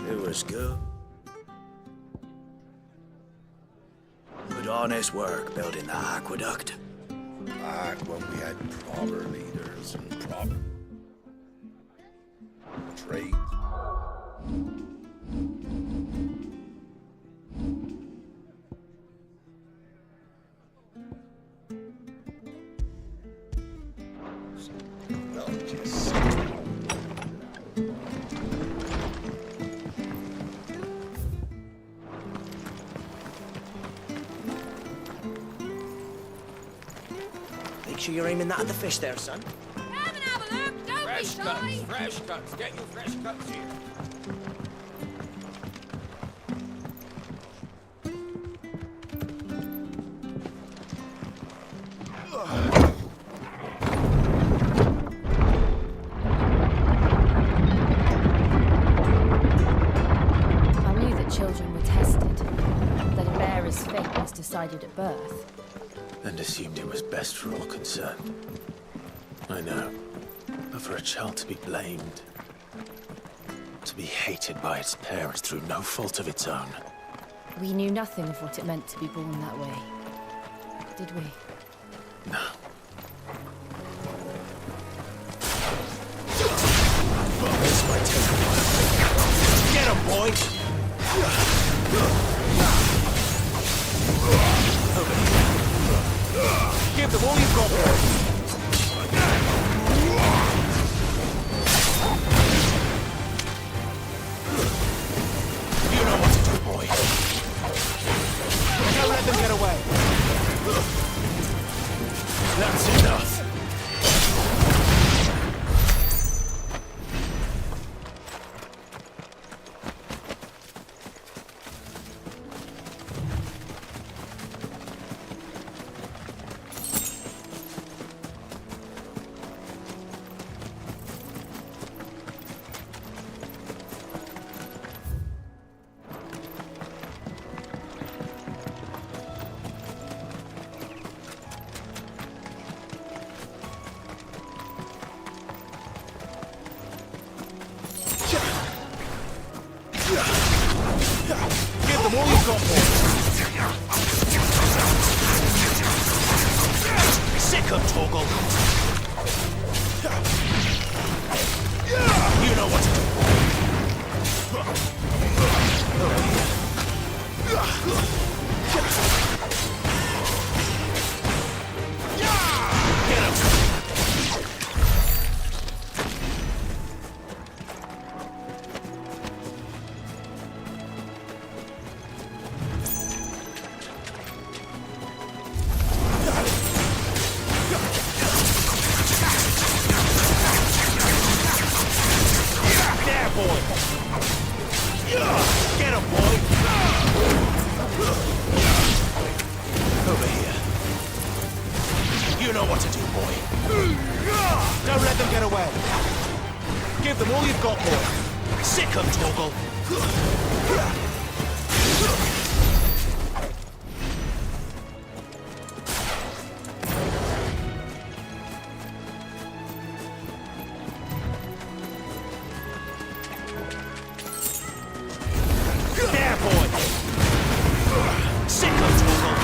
It was good. Good honest work building the aqueduct. Back when we had proper leaders and proper trade. Not just Make sure you're aiming that at the fish there, son. Come and have a look, don't be shy. Fresh cuts, get your fresh cuts here. I knew that children were tested, that a bearer's fate was decided at birth. And assumed it was best for all concerned. I know. But for a child to be blamed, to be hated by its parents through no fault of its own. We knew nothing of what it meant to be born that way, did we? No. Well, this might take a while. Get him, boy! Over here. Give them all you've got, boy! You know what to do, boy. Don't let them get away. That's enough. Give them all you've got, boy. Sick of Toggle. You know what to do, boy. Get him. Over here. You know what to do, boy. Don't let them get away. Give them all you've got, boy. Sick of Toggle. There, boy. Sick of Toggle.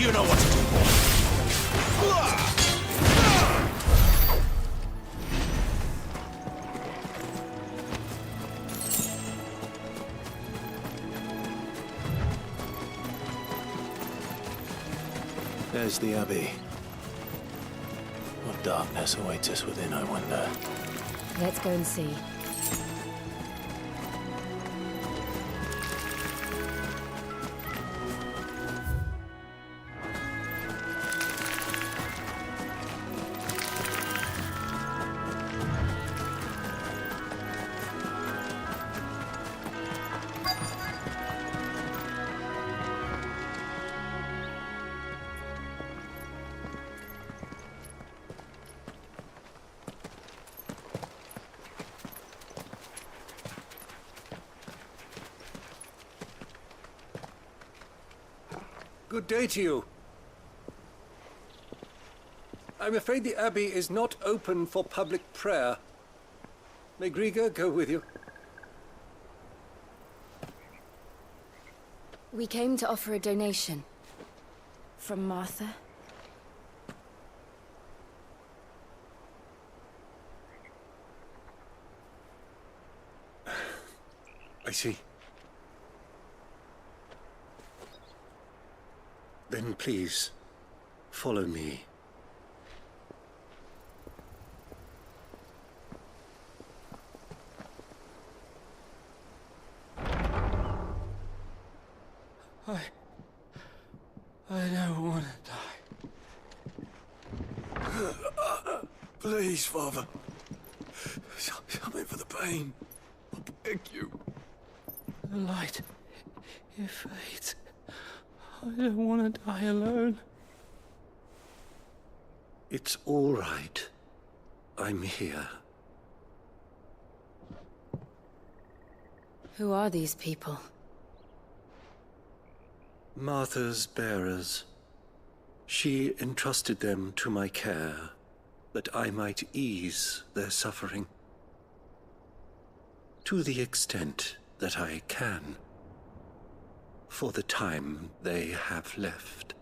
You know what to do, boy. There's the Abbey. What darkness awaits us within, I wonder? Let's go and see. Good day to you. I'm afraid the Abbey is not open for public prayer. May Grieger go with you? We came to offer a donation. From Martha. I see. Then please, follow me. I don't want to die. Please, Father. Come in for the pain. I beg you. The light, it fades. I don't want to die alone. It's all right. I'm here. Who are these people? Martha's bearers. She entrusted them to my care, that I might ease their suffering. To the extent that I can. For the time they have left.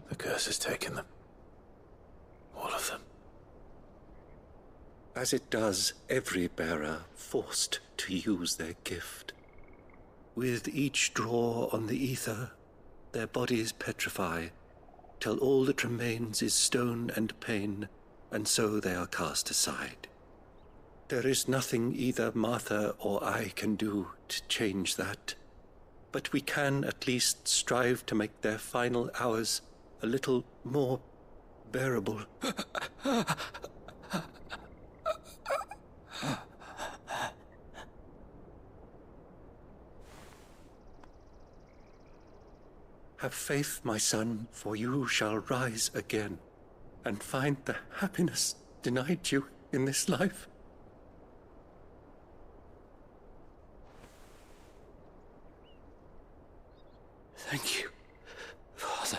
The curse has taken them. All of them. As it does every bearer forced to use their gift. With each draw on the ether, their bodies petrify, till all that remains is stone and pain, and so they are cast aside. There is nothing either Martha or I can do to change that, but we can at least strive to make their final hours a little more bearable. Have faith, my son, for you shall rise again, and find the happiness denied you in this life. Thank you, Father.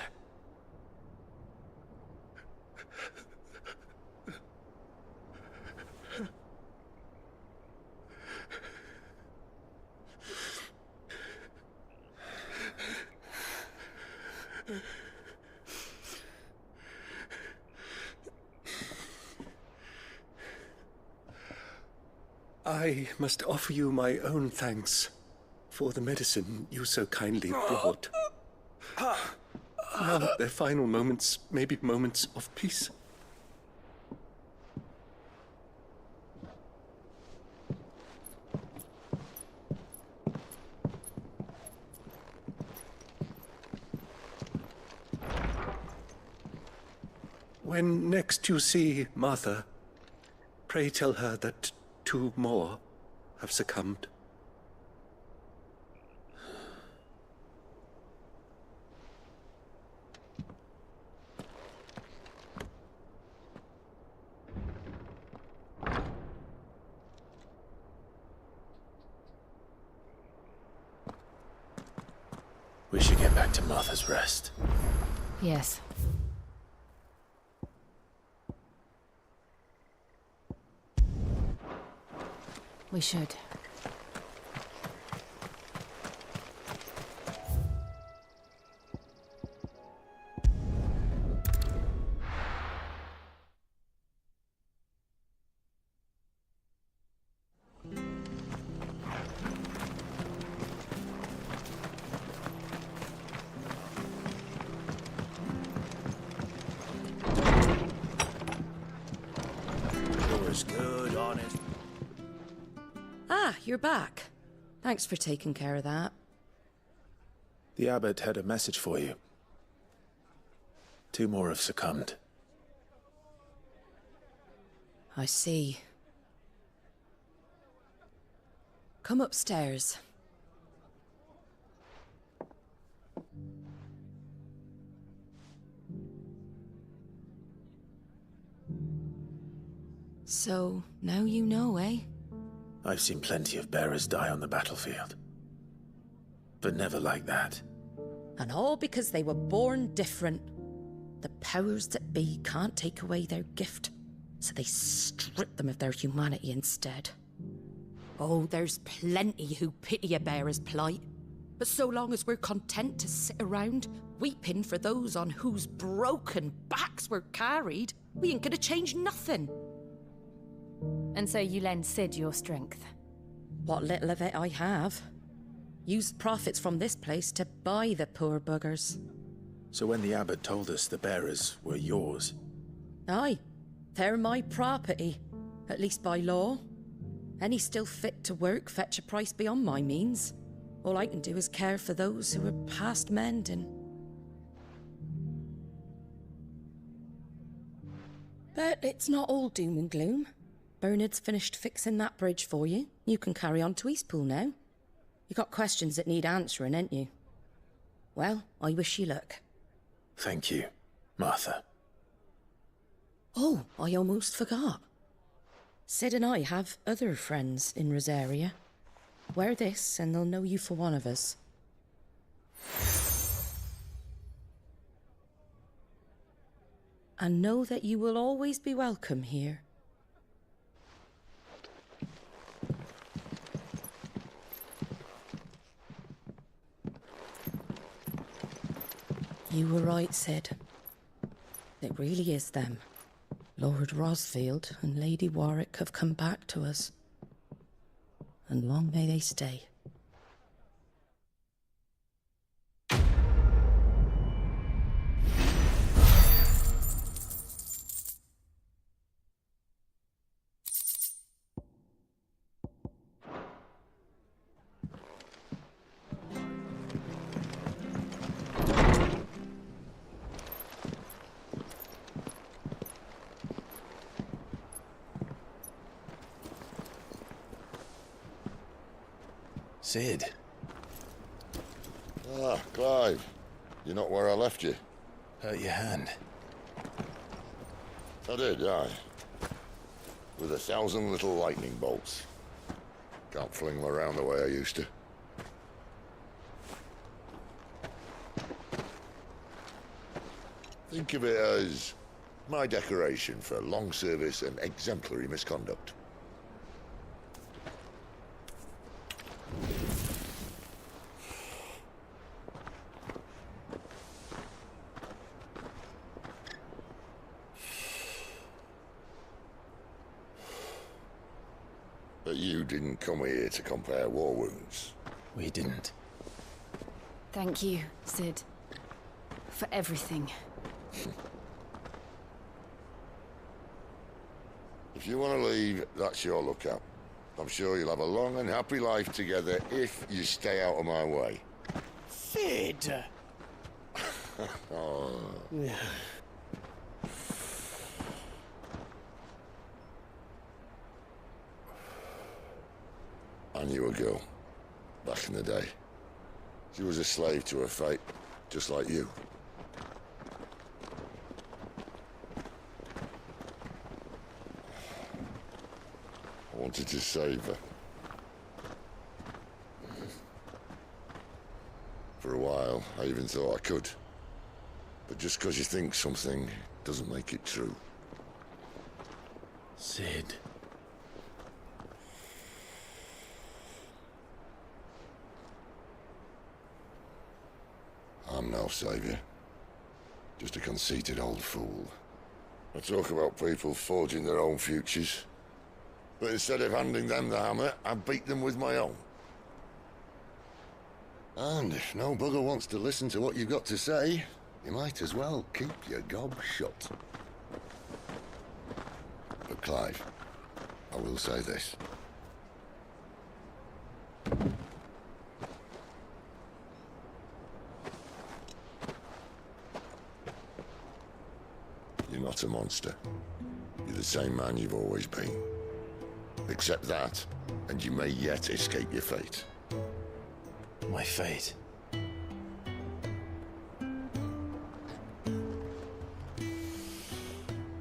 I must offer you my own thanks for the medicine you so kindly brought. Now their final moments may be moments of peace. When next you see Martha, pray tell her that 2 more have succumbed. We should get back to Martha's Rest. Yes. We should. Good, honest. Ah, you're back. Thanks for taking care of that. The abbot had a message for you. 2 more have succumbed. I see. Come upstairs. So, now you know, eh? I've seen plenty of bearers die on the battlefield. But never like that. And all because they were born different. The powers that be can't take away their gift, so they strip them of their humanity instead. Oh, there's plenty who pity a bearer's plight. But so long as we're content to sit around, weeping for those on whose broken backs we're carried, we ain't gonna change nothing. And so you lend Sid your strength. What little of it I have. Used profits from this place to buy the poor buggers. So when the abbot told us the bearers were yours... Aye, they're my property, at least by law. Any still fit to work fetch a price beyond my means. All I can do is care for those who are past mending. But it's not all doom and gloom. Bernard's finished fixing that bridge for you. You can carry on to Eastpool now. You got questions that need answering, ain't you? Well, I wish you luck. Thank you, Martha. Oh, I almost forgot. Sid and I have other friends in Rosaria. Wear this and they'll know you for one of us. And know that you will always be welcome here. You were right, Sid. It really is them. Lord Rosfield and Lady Warwick have come back to us. And long may they stay. Sid. Ah, Clive. You're not where I left you. Hurt your hand. I did, aye. With 1,000 little lightning bolts. Can't fling them around the way I used to. Think of it as my decoration for long service and exemplary misconduct. But you didn't come here to compare war wounds. We didn't. Thank you, Sid. For everything. If you want to leave, that's your lookout. I'm sure you'll have a long and happy life together if you stay out of my way. Sid! Oh. I knew a girl, back in the day. She was a slave to her fate, just like you. I wanted to save her. For a while, I even thought I could. But just because you think something doesn't make it true. Sid. I'm no savior. Just a conceited old fool. I talk about people forging their own futures. But instead of handing them the hammer, I beat them with my own. And if no bugger wants to listen to what you've got to say, you might as well keep your gob shut. But Clive, I will say this. You're not a monster. You're the same man you've always been. Accept that, and you may yet escape your fate. My fate.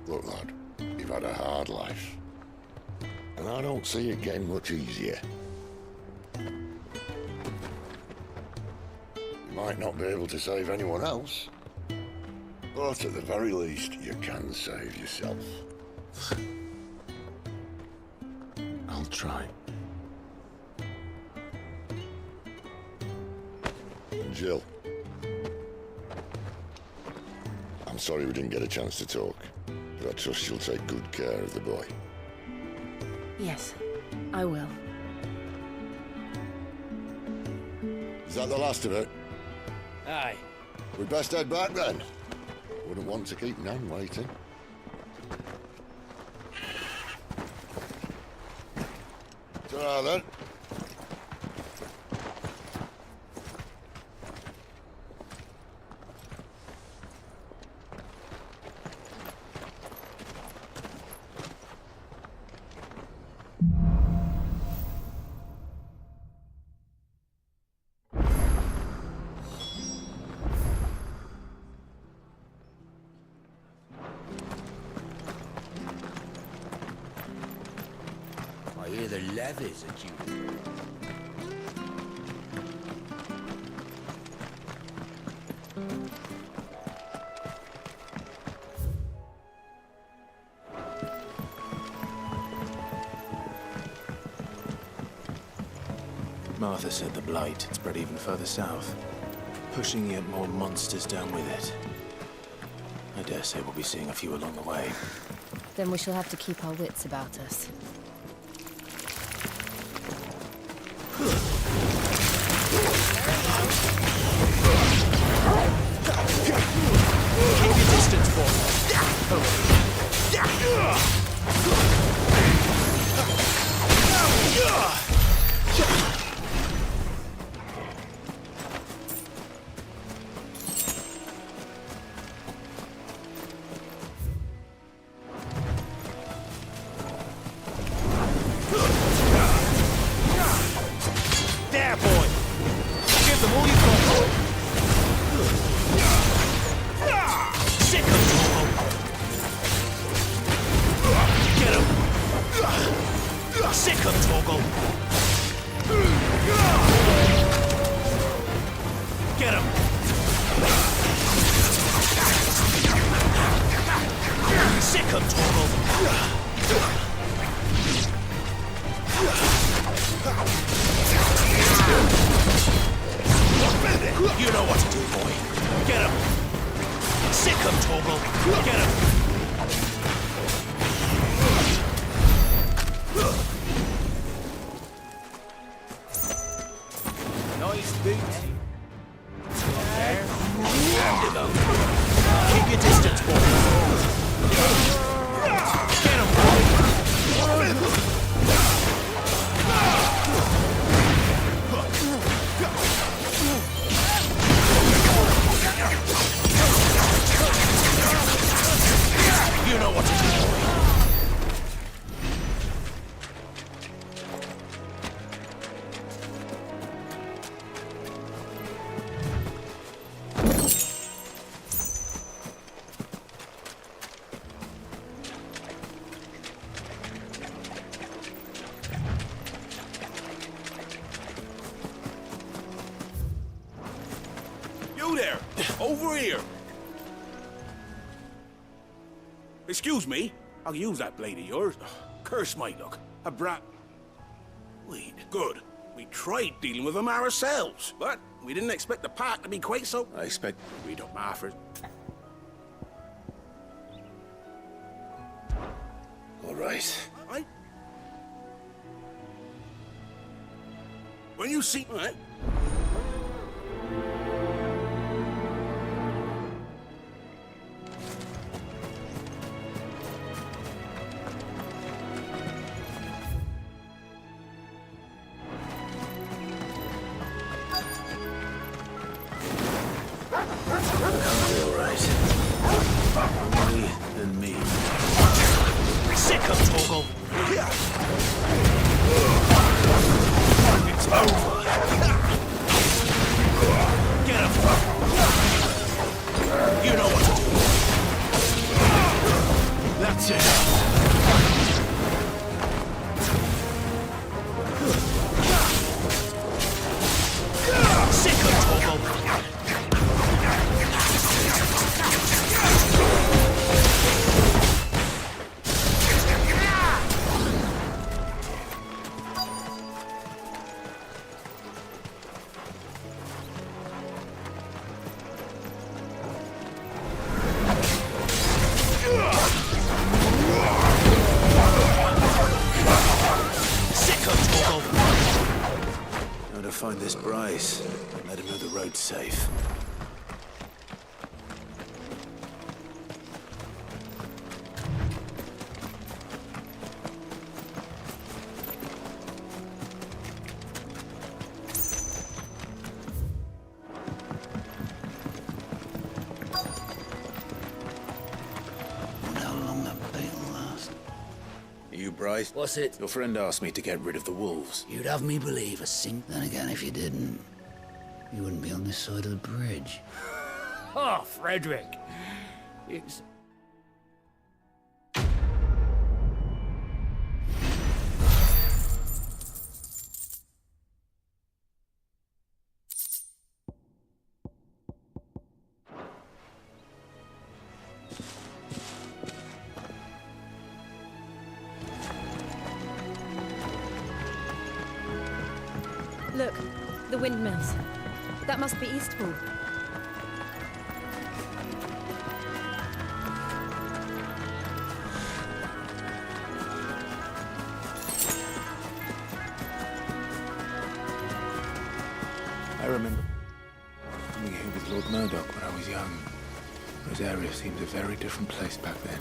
Look, lad, you've had a hard life. And I don't see it getting much easier. You might not be able to save anyone else, but at the very least, you can save yourself. I'll try. Jill. I'm sorry we didn't get a chance to talk, but I trust you'll take good care of the boy. Yes, I will. Is that the last of it? Aye. We'd best head back then. Wouldn't want to keep Nan waiting. Ta-ra then. I hear the levies at you. Martha said the blight had spread even further south, pushing yet more monsters down with it. I dare say we'll be seeing a few along the way. Then we shall have to keep our wits about us. Keep your distance, boy. There, boy. Give them all you've got. Sick of them. Get him. Sick of Toggle. Get him. Sick of Toggle. You know what to do, boy. Get him. Sick of Toggle. Get him. Nice boots. There. Keep your distance, boy. Get him, boy. You know what to do, boy. You there! Over here! Excuse me? I'll use that blade of yours. Curse my luck. A brat... Wait, good. We tried dealing with them ourselves, but we didn't expect the part to be quite so... I expect... We don't matter. All right. Right? When you see... Right? All right. Me and me. Sick of Toggle. It's over. Get him. You know what to do. That's it. Sick of Toggle. How to find this Bryce and let him know the road's safe. How long that bait will last? You, Bryce? What's it? Your friend asked me to get rid of the wolves. You'd have me believe a sink. Then again, if you didn't, you wouldn't be on this side of the bridge. Oh, Frederick. It's... Look, the windmills. That must be Eastpool. I remember coming here with Lord Murdoch when I was young. Those areas seemed a very different place back then.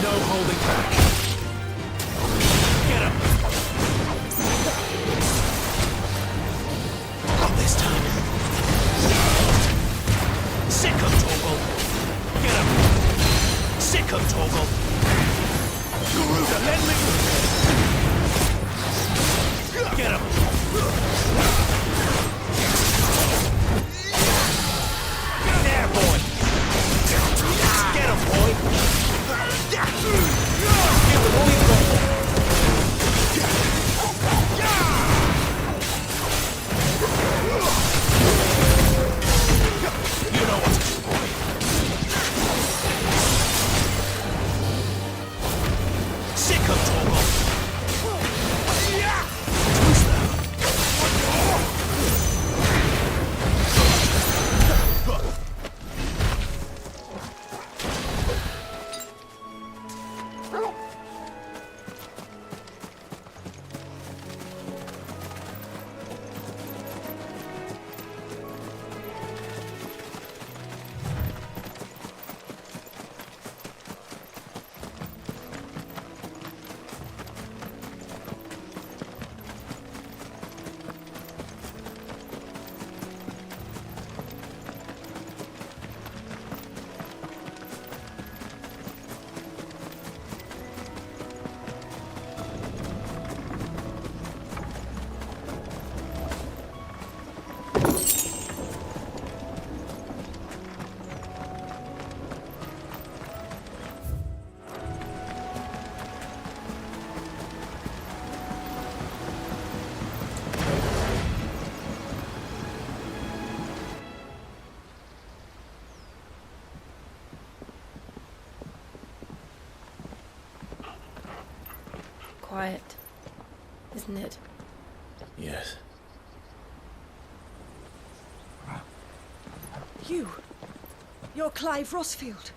No holding back. Get him. Not this time. Sick of Toggle. Get him. Sick of Toggle. Garuda, let me. Get him. There, boy. Get him, boy. quiet, isn't it? Yes. You're Clive Rossfield.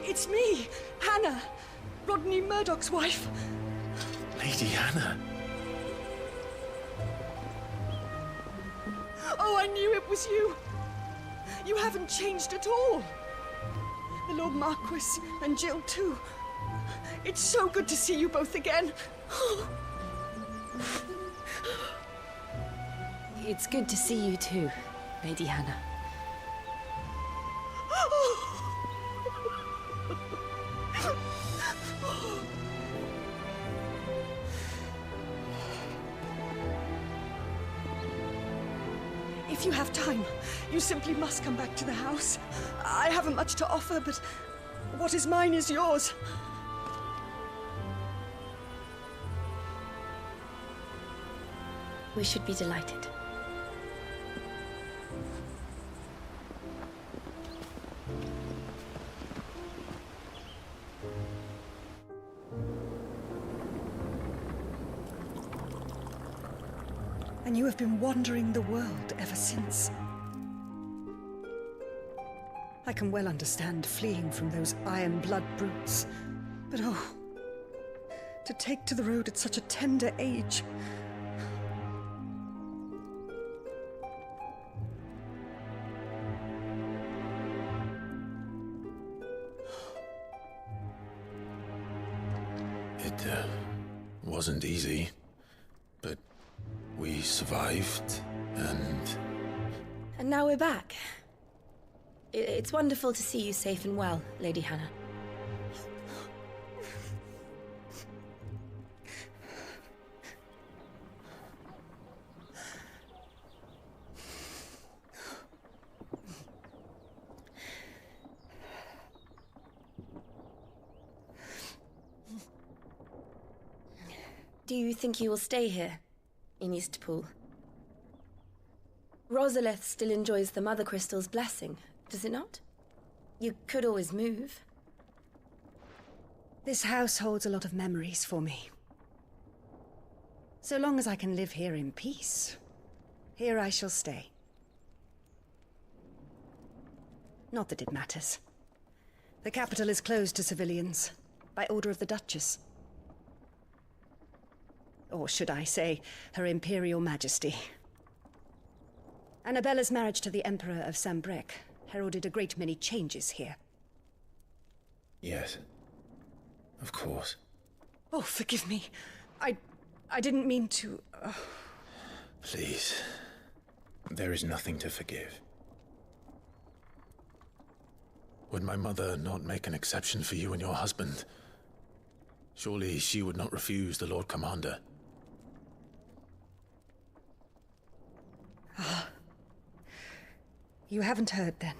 It's me, Hannah, Rodney Murdoch's wife. Lady Hannah. Oh, I knew it was you. You haven't changed at all. The Lord Marquis and Jill too. It's so good to see you both again. It's good to see you too, Lady Hannah. If you have time, you simply must come back to the house. I haven't much to offer, but what is mine is yours. We should be delighted. And you have been wandering the world ever since. I can well understand fleeing from those iron blood brutes, but oh, to take to the road at such a tender age. It wasn't easy, but we survived, and now we're back. It's wonderful to see you safe and well, Lady Hannah. Do you think you will stay here, in Eastpool? Rosalith still enjoys the Mother Crystal's blessing, does it not? You could always move. This house holds a lot of memories for me. So long as I can live here in peace, here I shall stay. Not that it matters. The capital is closed to civilians, by order of the Duchess. Or should I say, Her Imperial Majesty. Annabella's marriage to the Emperor of Sambrec heralded a great many changes here. yes, of course. Oh, forgive me. I didn't mean to... Please, there is nothing to forgive. Would my mother not make an exception for you and your husband? Surely she would not refuse the Lord Commander. You haven't heard, then.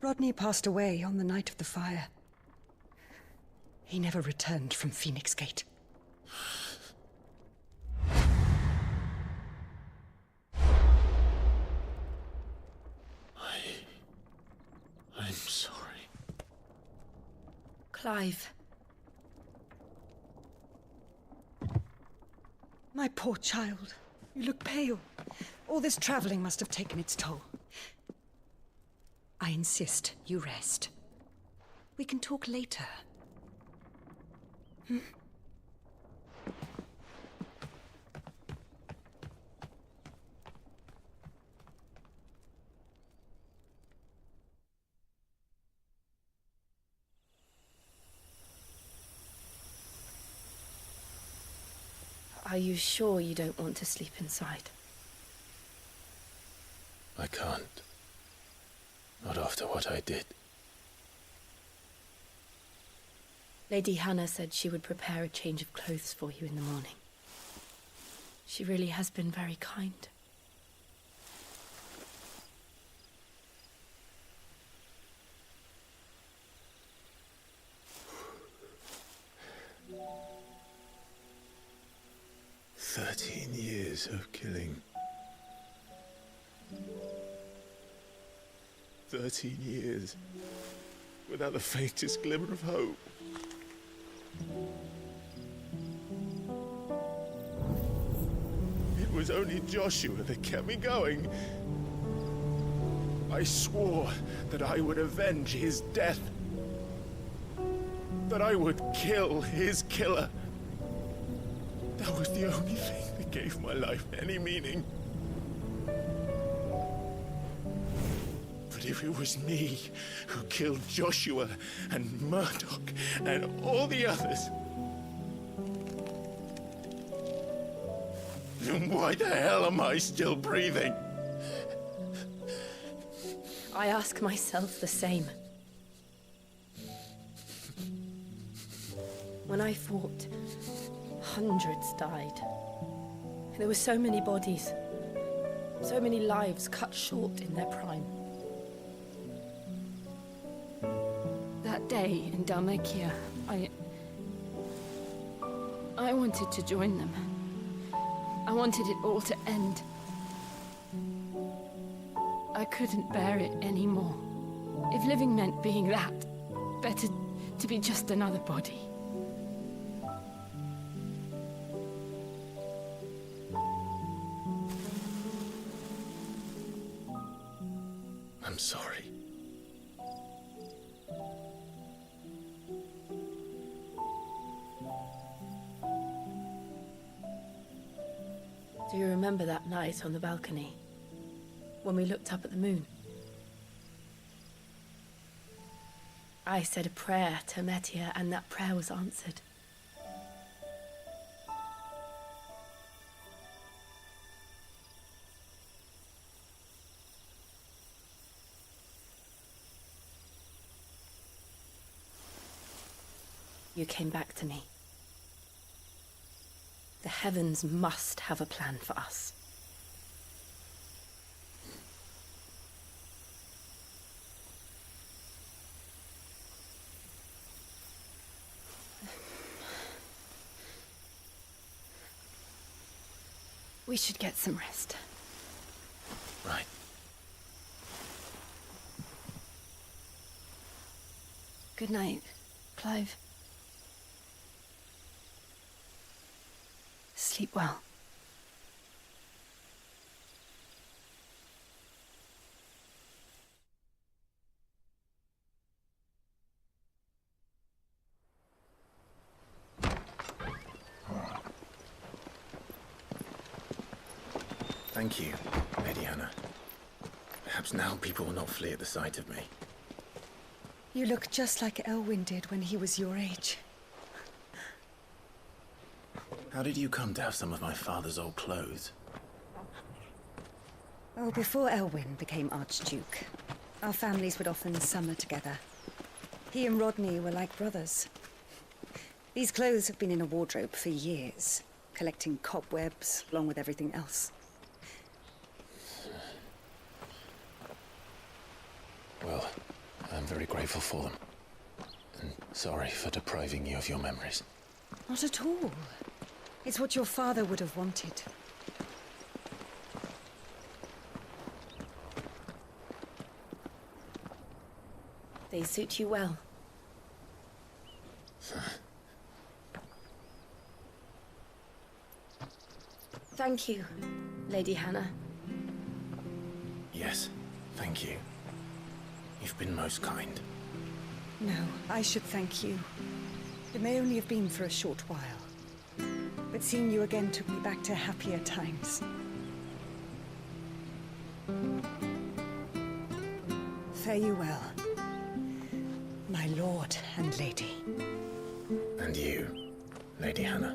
Rodney passed away on the night of the fire. He never returned from Phoenix Gate. I'm sorry. Clive. My poor child. You look pale. All this traveling must have taken its toll. I insist you rest. We can talk later. Are you sure you don't want to sleep inside? I can't. Not after what I did. Lady Hannah said she would prepare a change of clothes for you in the morning. She really has been very kind. "13 years of killing. 13 years, without the faintest glimmer of hope. It was only Joshua that kept me going. I swore that I would avenge his death. That I would kill his killer. That was the only thing that gave my life any meaning. But if it was me who killed Joshua and Murdoch and all the others, then why the hell am I still breathing? I ask myself the same. When I fought, hundreds died. There were so many bodies, so many lives cut short in their prime. That day in Dalmatia, I wanted to join them. I wanted it all to end. I couldn't bear it anymore. If living meant being that, better to be just another body. I'm sorry. Do you remember that night on the balcony, when we looked up at the moon? I said a prayer to Meja, and that prayer was answered. You came back to me. The heavens must have a plan for us. We should get some rest. Right. Good night, Clive. Sleep well. Thank you, Lady Hannah. Perhaps now people will not flee at the sight of me. You look just like Elwyn did when he was your age. How did you come to have some of my father's old clothes? Oh, before Elwyn became Archduke, our families would often summer together. He and Rodney were like brothers. These clothes have been in a wardrobe for years, collecting cobwebs along with everything else. Well, I'm very grateful for them. And sorry for depriving you of your memories. Not at all. It's what your father would have wanted. They suit you well. Thank you, Lady Hannah. Yes, thank you. You've been most kind. No, I should thank you. It may only have been for a short while. But seeing you again took me back to happier times. Fare you well, my lord and lady. And you, Lady Hannah.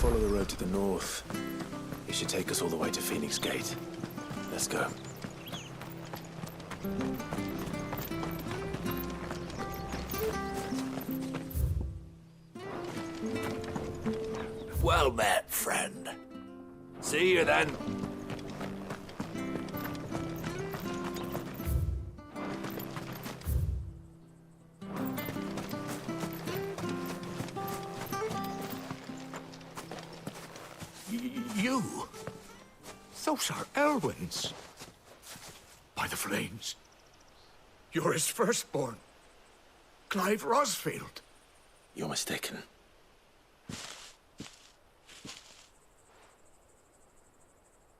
follow the road to the north. It should take us all the way to Phoenix Gate. Let's go. Well met, friend. See you then. You? Those are Elwyn's. By the flames. You're his firstborn. Clive Rosfield. You're mistaken.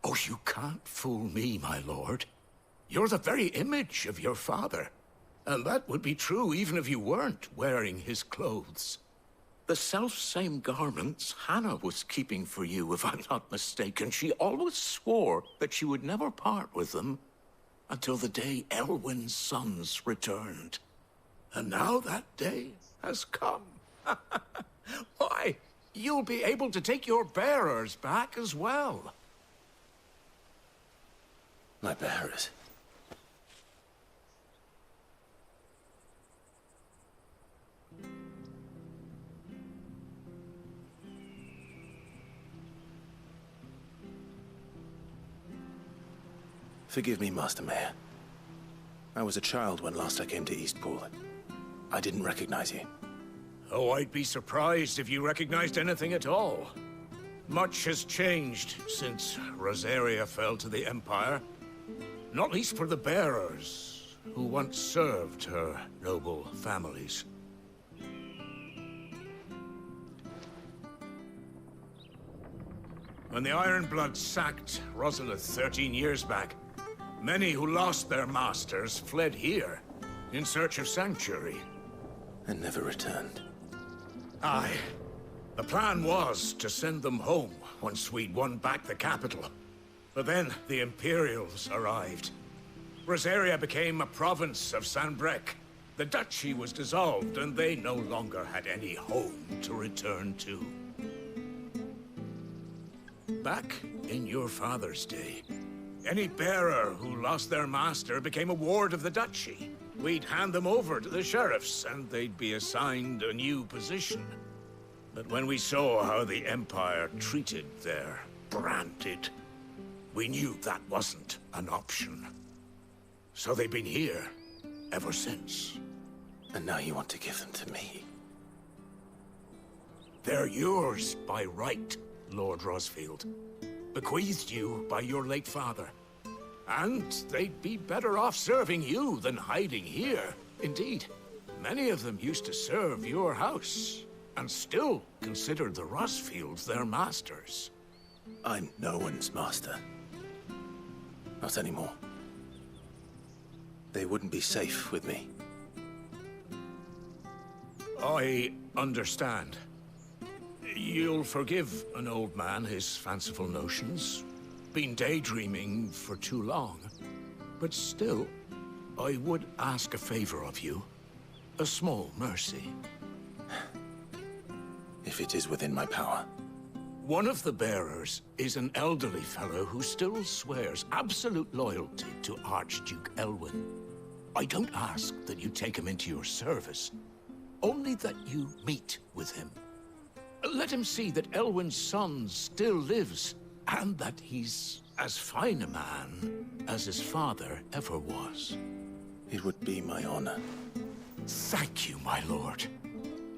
Oh, you can't fool me, my lord. You're the very image of your father. And that would be true even if you weren't wearing his clothes. The self-same garments Hannah was keeping for you, if I'm not mistaken. She always swore that she would never part with them until the day Elwyn's sons returned. And now that day has come. Why, you'll be able to take your bearers back as well. My bearers? Forgive me, Master Meja. I was a child when last I came to Eastpool. I didn't recognize you. Oh, I'd be surprised if you recognized anything at all. Much has changed since Rosaria fell to the Empire. Not least for the bearers, who once served her noble families. When the Ironbloods sacked Rosalith 13 years back, many who lost their masters fled here in search of sanctuary. And never returned. Aye. The plan was to send them home once we'd won back the capital. But then the Imperials arrived. Rosaria became a province of Sanbreque. The duchy was dissolved, and they no longer had any home to return to. Back in your father's day, any bearer who lost their master became a ward of the duchy. We'd hand them over to the sheriffs, and they'd be assigned a new position. But when we saw how the Empire treated their branded, we knew that wasn't an option. So they've been here ever since. And now you want to give them to me? They're yours by right, Lord Rosfield. Bequeathed you by your late father. And they'd be better off serving you than hiding here. Indeed, many of them used to serve your house, and still considered the Rosfields their masters. I'm no one's master. Not anymore. They wouldn't be safe with me. I understand. You'll forgive an old man his fanciful notions. Been daydreaming for too long. But still, I would ask a favor of you. A small mercy. If it is within my power. One of the bearers is an elderly fellow who still swears absolute loyalty to Archduke Elwyn. I don't ask that you take him into your service, only that you meet with him. Let him see that Elwyn's son still lives, and that he's as fine a man as his father ever was. It would be my honor. Thank you, my lord.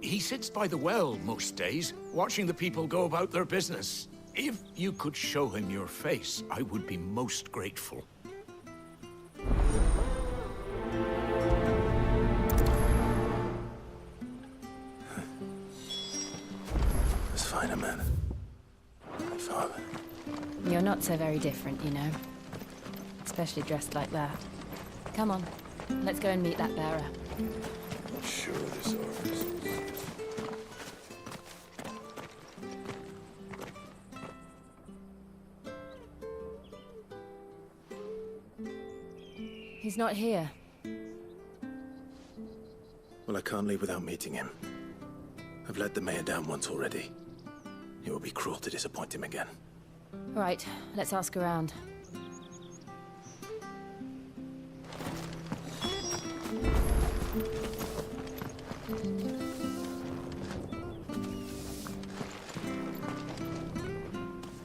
He sits by the well most days, watching the people go about their business. If you could show him your face, I would be most grateful. As fine a man. My father. You're not so very different, you know. Especially dressed like that. Come on, let's go and meet that bearer. Not sure this office. He's not here. Well, I can't leave without meeting him. I've let the mayor down once already. It would be cruel to disappoint him again. Right, let's ask around.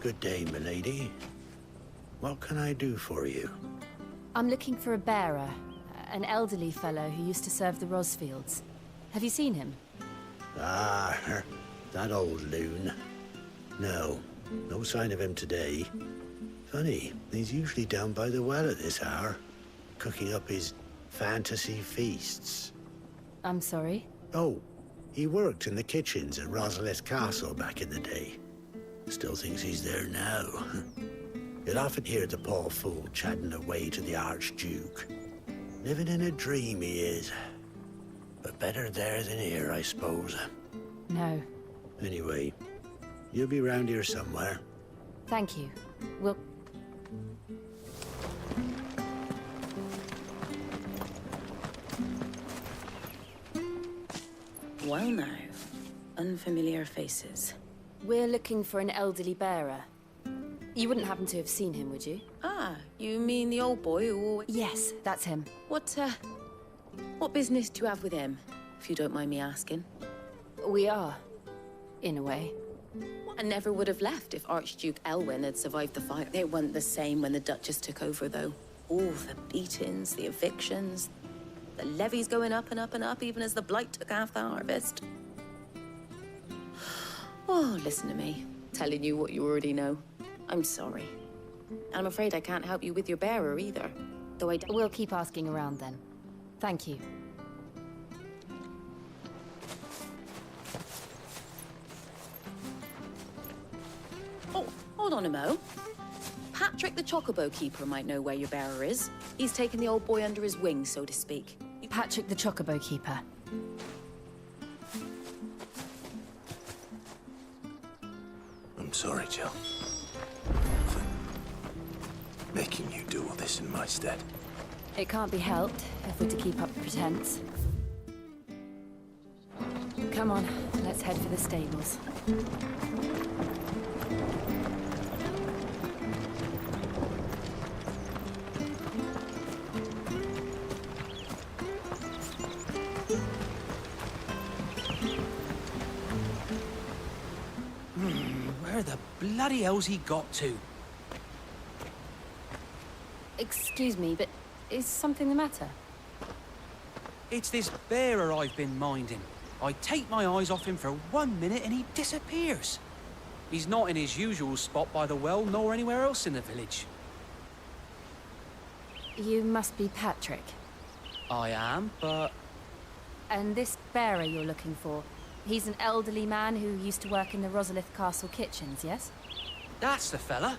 Good day, milady. What can I do for you? I'm looking for a bearer, an elderly fellow who used to serve the Rosfields. Have you seen him? Ah, that old loon. No sign of him today. Funny, he's usually down by the well at this hour, cooking up his fantasy feasts. I'm sorry? Oh, he worked in the kitchens at Rosalith Castle back in the day. Still thinks he's there now. You'll often hear the poor fool chatting away to the Archduke. Living in a dream he is. But better there than here, I suppose. No. Anyway, you'll be round here somewhere. Thank you. We'll... Well now, unfamiliar faces. We're looking for an elderly bearer. You wouldn't happen to have seen him, would you? Ah, you mean the old boy who always... Yes, that's him. What business do you have with him, if you don't mind me asking? We are, in a way. I never would have left if Archduke Elwyn had survived the fire. It wasn't the same when the Duchess took over, though. All the beatings, the evictions, the levies going up and up and up, even as the blight took half the harvest. Oh, listen to me, telling you what you already know. I'm sorry. I'm afraid I can't help you with your bearer either, though We'll keep asking around then. Thank you. Oh, hold on a mo. Patrick the Chocobo Keeper might know where your bearer is. He's taken the old boy under his wing, so to speak. Patrick the Chocobo Keeper. I'm sorry, Jill. For making you do all this in my stead. It can't be helped if we're to keep up the pretense. Come on, let's head for the stables. Where the bloody hell's he got to? Excuse me, but is something the matter? It's this bearer I've been minding. I take my eyes off him for 1 minute and he disappears. He's not in his usual spot by the well, nor anywhere else in the village. You must be Patrick. I am, but... And this bearer you're looking for, he's an elderly man who used to work in the Rosalith Castle kitchens, yes? That's the fella.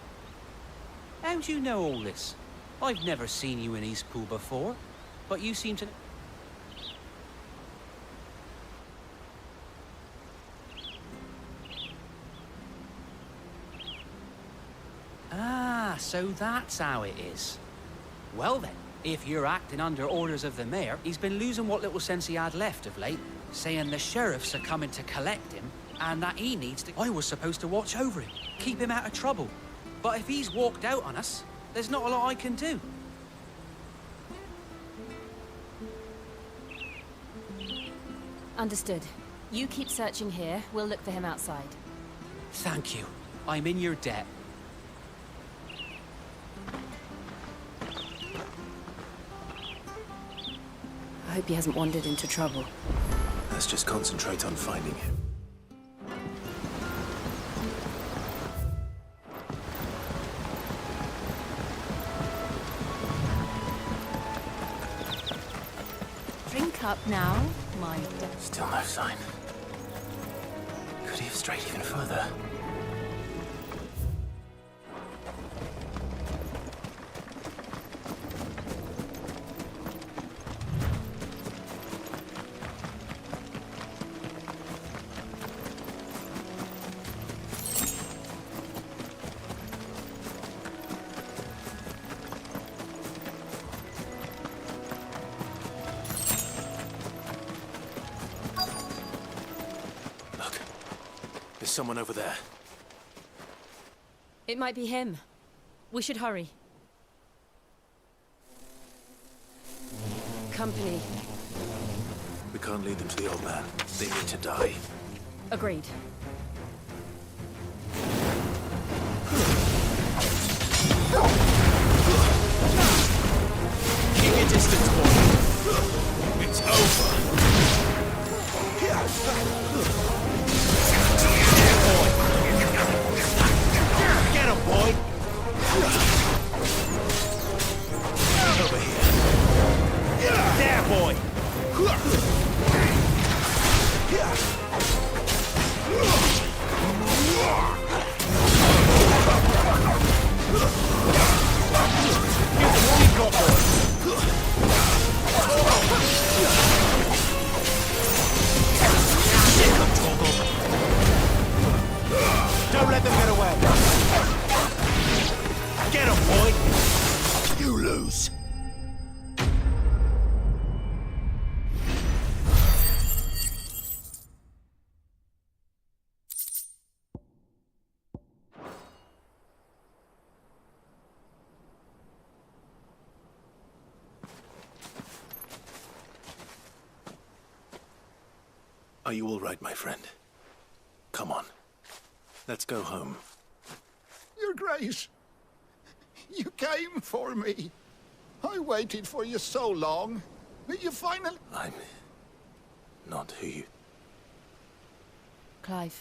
How do you know all this? I've never seen you in Eastpool before, but you seem to... Ah, so that's how it is. Well then, if you're acting under orders of the mayor, he's been losing what little sense he had left of late, saying the sheriffs are coming to collect him, and that he needs to... I was supposed to watch over him, keep him out of trouble. But if he's walked out on us, there's not a lot I can do. Understood. You keep searching here, we'll look for him outside. Thank you. I'm in your debt. I hope he hasn't wandered into trouble. Let's just concentrate on finding him. Drink up now, my... Still no sign. Could he have strayed even further? Someone over there. It might be him. We should hurry. Company. We can't lead them to the old man. They need to die. Agreed. Keep your distance, boy. It's over. Get him, boy. Over here. There, boy. Don't let them get away. Get him, boy. You lose. Are you all right, my friend? Come on. Let's go home. Your Grace, you came for me. I waited for you so long, but you finally... I'm not who you... Clive.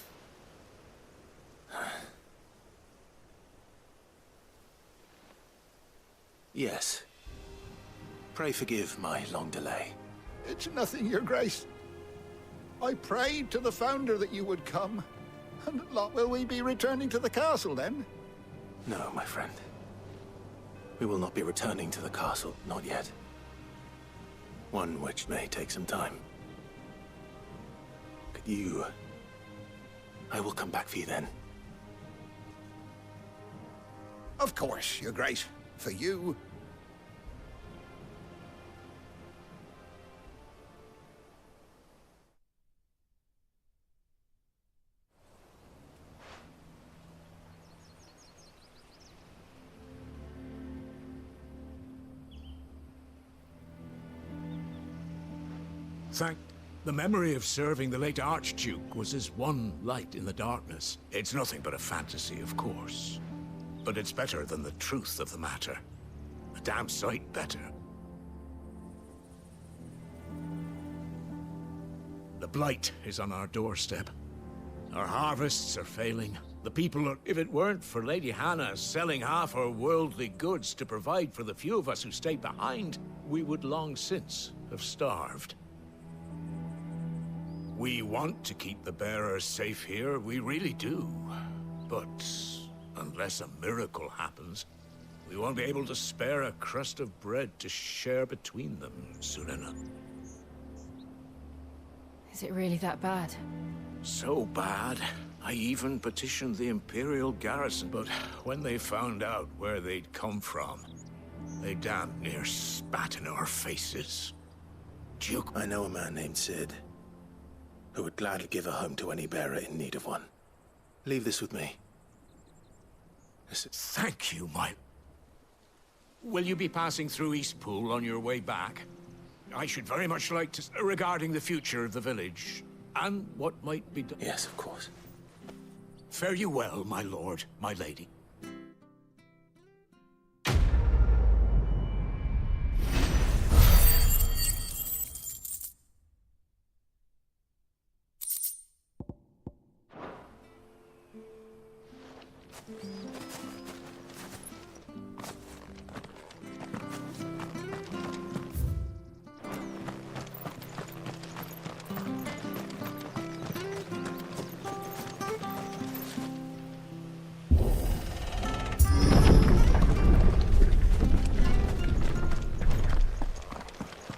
Yes. Pray forgive my long delay. It's nothing, Your Grace. I prayed to the Founder that you would come. And will we be returning to the castle, then? No, my friend. We will not be returning to the castle, not yet. One which may take some time. But you... I will come back for you then. Of course, Your Grace. For you... The memory of serving the late Archduke was as one light in the darkness. It's nothing but a fantasy, of course. But it's better than the truth of the matter. A damn sight better. The blight is on our doorstep. Our harvests are failing. The people are... If it weren't for Lady Hannah selling half her worldly goods to provide for the few of us who stayed behind, we would long since have starved. We want to keep the bearers safe here, we really do. But unless a miracle happens, we won't be able to spare a crust of bread to share between them soon enough. Is it really that bad? So bad, I even petitioned the Imperial garrison, but when they found out where they'd come from, they damn near spat in our faces. Duke... I know a man named Sid, who would gladly give a home to any bearer in need of one. Leave this with me. Thank you, my... Will you be passing through Eastpool on your way back? I should very much like to... regarding the future of the village, and what might be done... Yes, of course. Fare you well, my lord, my lady.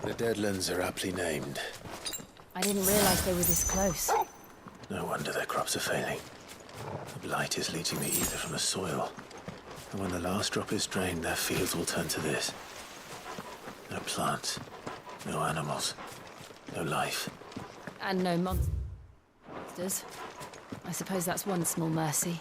The Deadlands are aptly named. I didn't realize they were this close. No wonder their crops are failing. The blight is leaching the ether from the soil. And when the last drop is drained, their fields will turn to this. No plants, no animals, no life. And no monsters. I suppose that's one small mercy.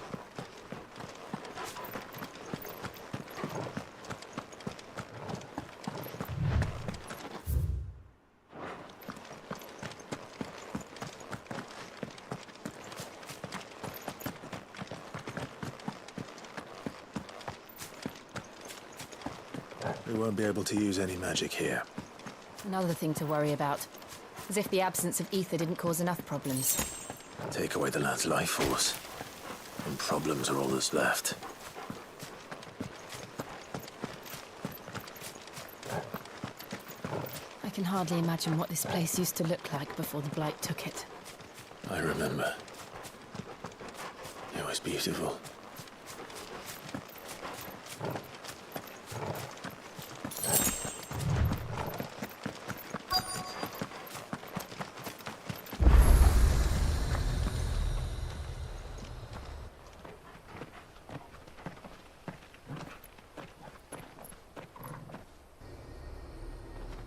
We won't be able to use any magic here. Another thing to worry about. As if the absence of ether didn't cause enough problems. Take away the lad's life force, and problems are all that's left. I can hardly imagine what this place used to look like before the Blight took it. I remember. It was beautiful.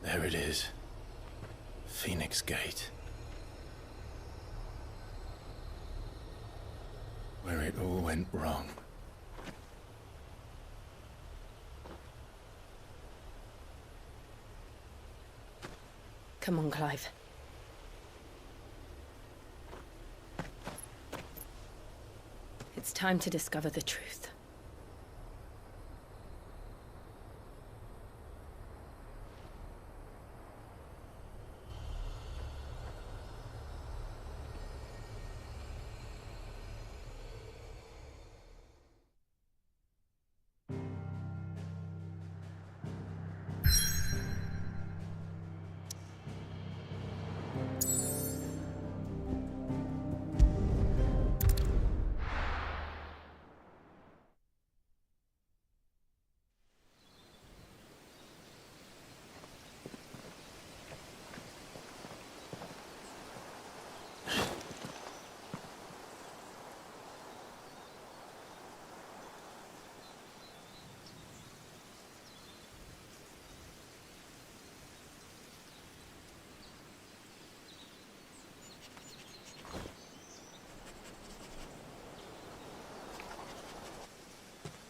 There it is. Phoenix Gate. Where it all went wrong. Come on, Clive. It's time to discover the truth.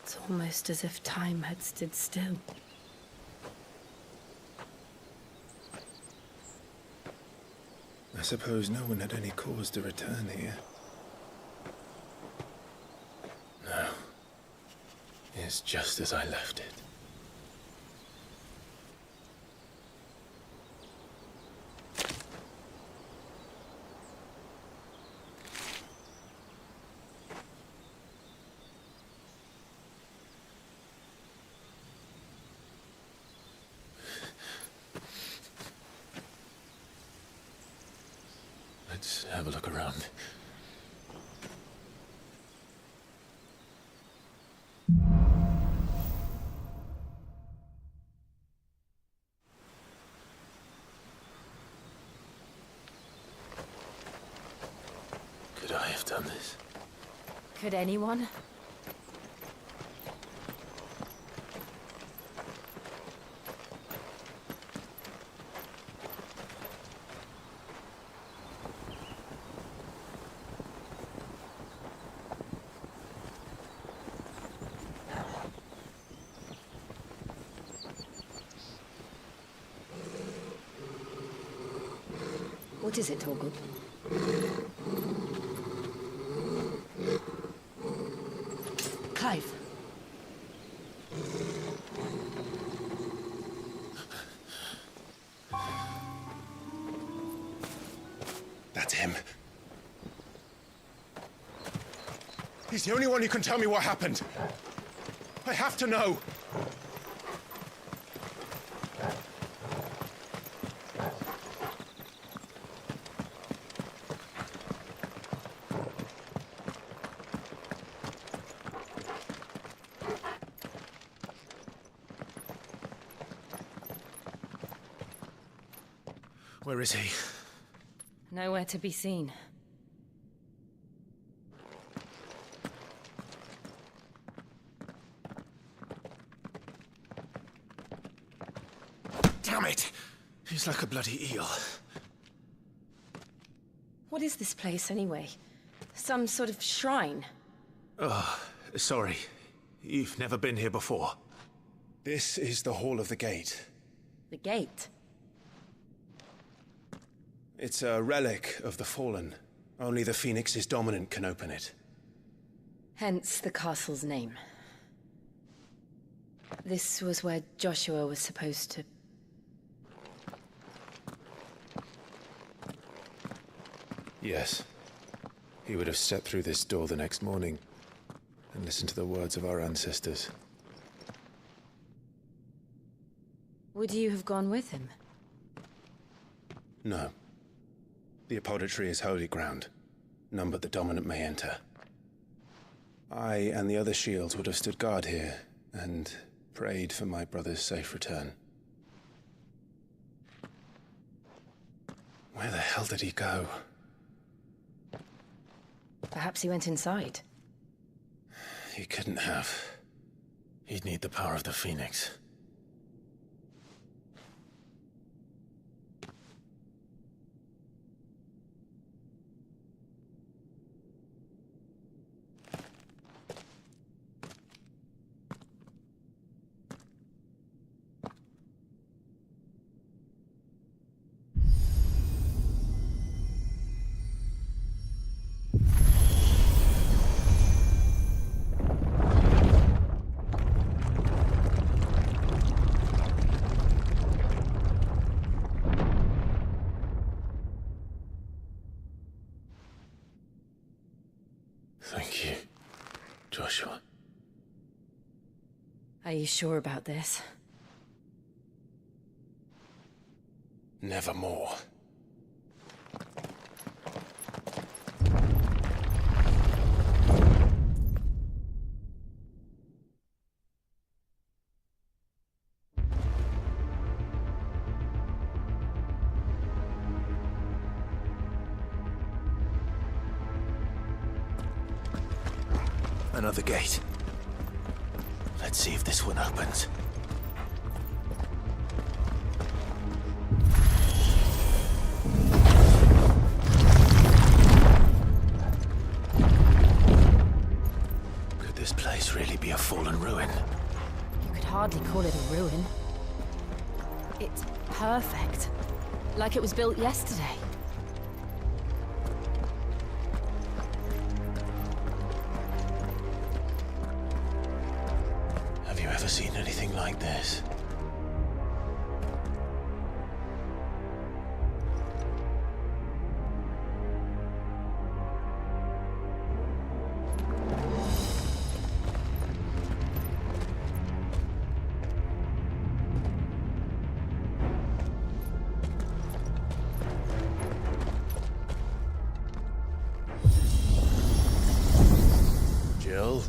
It's almost as if time had stood still. I suppose no one had any cause to return here. No. It's just as I left it. Let's have a look around. Could I have done this? Could anyone? What is it, Torgood? Clive. That's him. He's the only one who can tell me what happened. I have to know. Where is he? Nowhere to be seen. Damn it! He's like a bloody eel. What is this place, anyway? Some sort of shrine? Oh, sorry. You've never been here before. This is the Hall of the Gate. The gate? It's a relic of the Fallen. Only the Phoenix's dominant can open it. Hence the castle's name. This was where Joshua was supposed to... Yes. He would have stepped through this door the next morning and listened to the words of our ancestors. Would you have gone with him? No. The apodatory is holy ground. None but the dominant may enter. I and the other shields would have stood guard here and prayed for my brother's safe return. Where the hell did he go? Perhaps he went inside. He couldn't have. He'd need the power of the Phoenix. Thank you, Joshua. Are you sure about this? Nevermore. Another gate. Let's see if this one opens. Could this place really be a fallen ruin? You could hardly call it a ruin. It's perfect. Like it was built yesterday. Have you ever seen anything like this? Jill?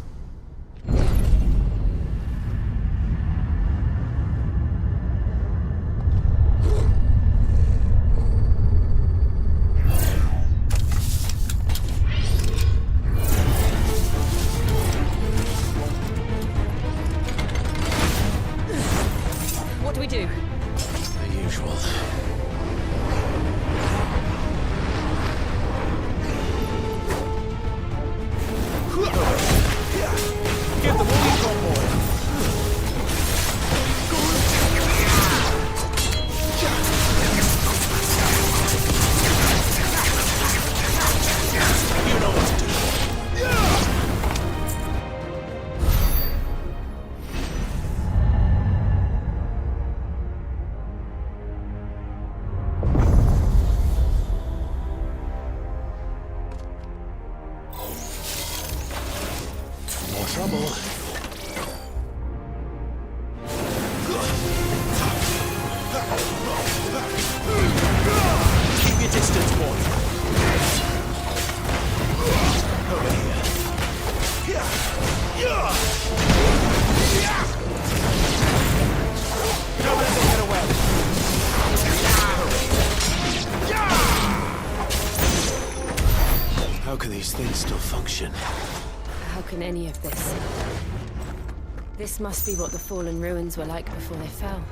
What do we do? The usual. Get the wheels on board. You know what to do. More trouble. Keep your distance, boy. Over here. Don't let them get away. How can these things still function? How can any of this? This must be what the fallen ruins were like before they fell.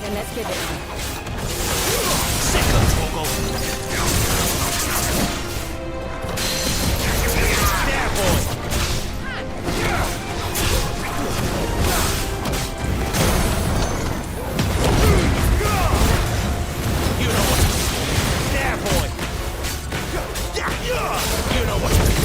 Then let's give it one. Second toggle. There, boy. You know what to do. There, boy. You know what to do.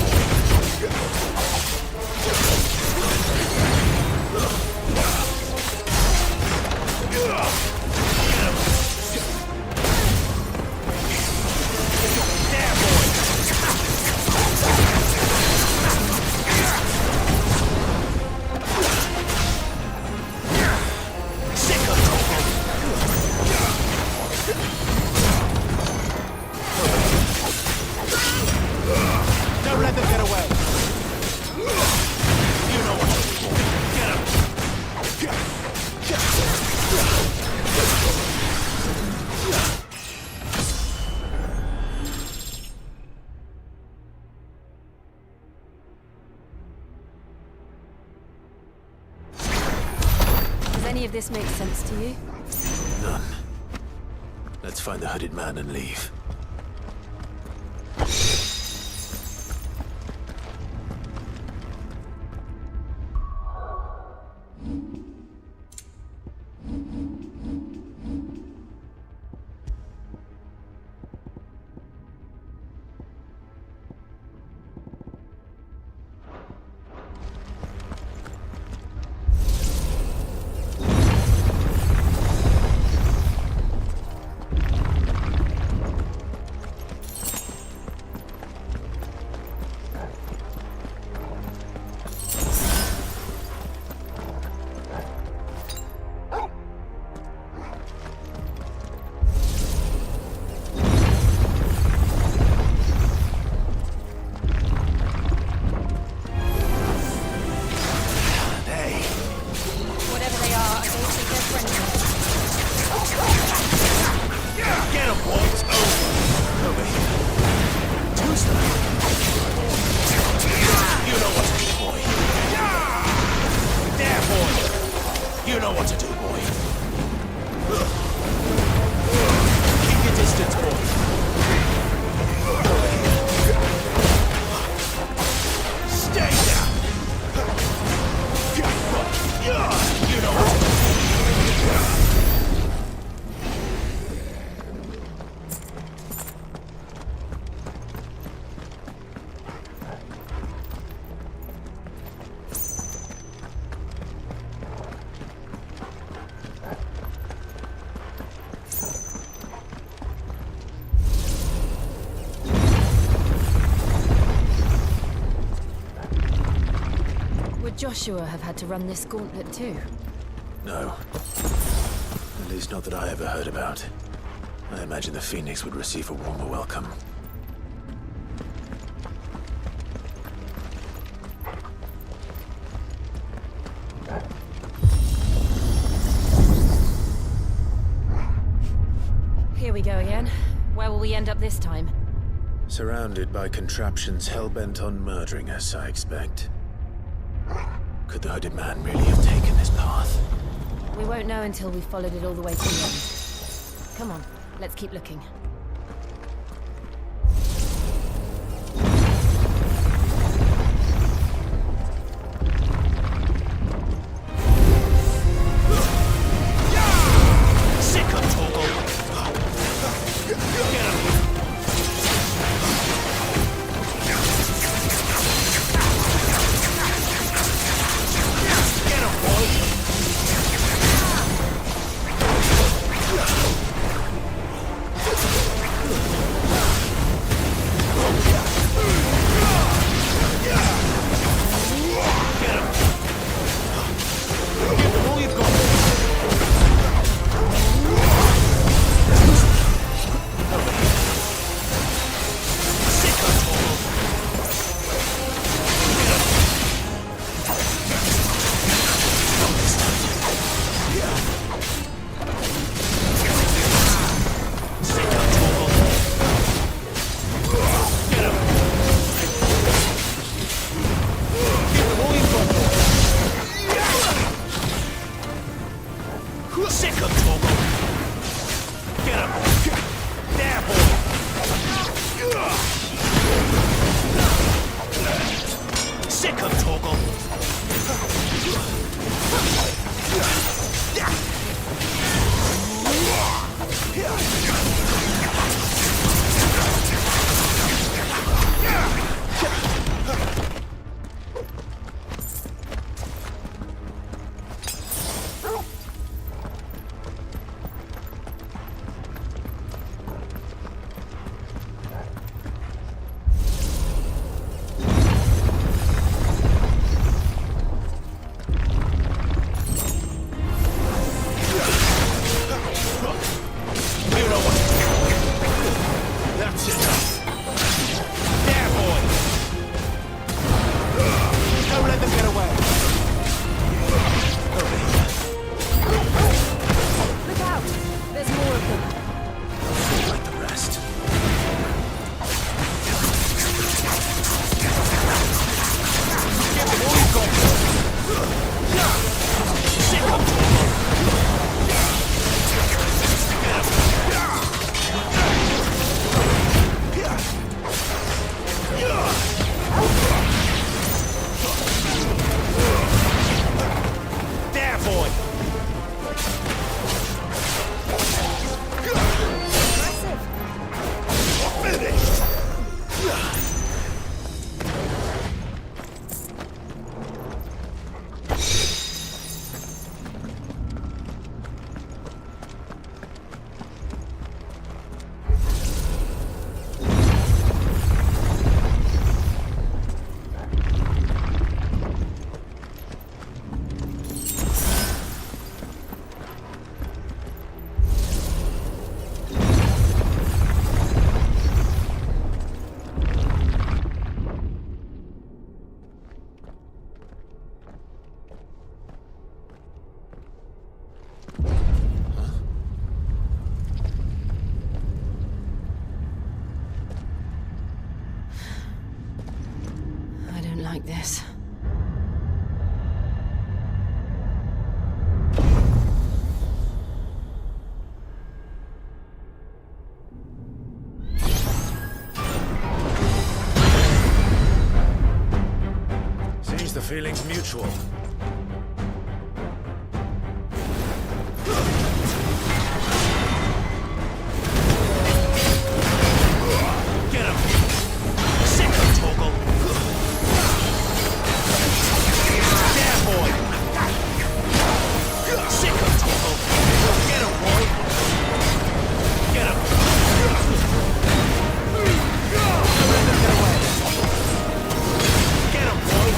Don't let them get away. You know what to do. Get him. Does any of this make sense to you? None. Let's find the hooded man and leave. Joshua have had to run this gauntlet too? No. At least not that I ever heard about. I imagine the Phoenix would receive a warmer welcome. Here we go again. Where will we end up this time? Surrounded by contraptions hell-bent on murdering us, I expect. Could the hooded man really have taken this path? We won't know until we've followed it all the way to the end. Come on, let's keep looking. Feelings mutual. Get him! Sick of Toggle! There, boy! Sick of Toggle! Get him, boy! Get him! Don't let them get away! Get him, boy!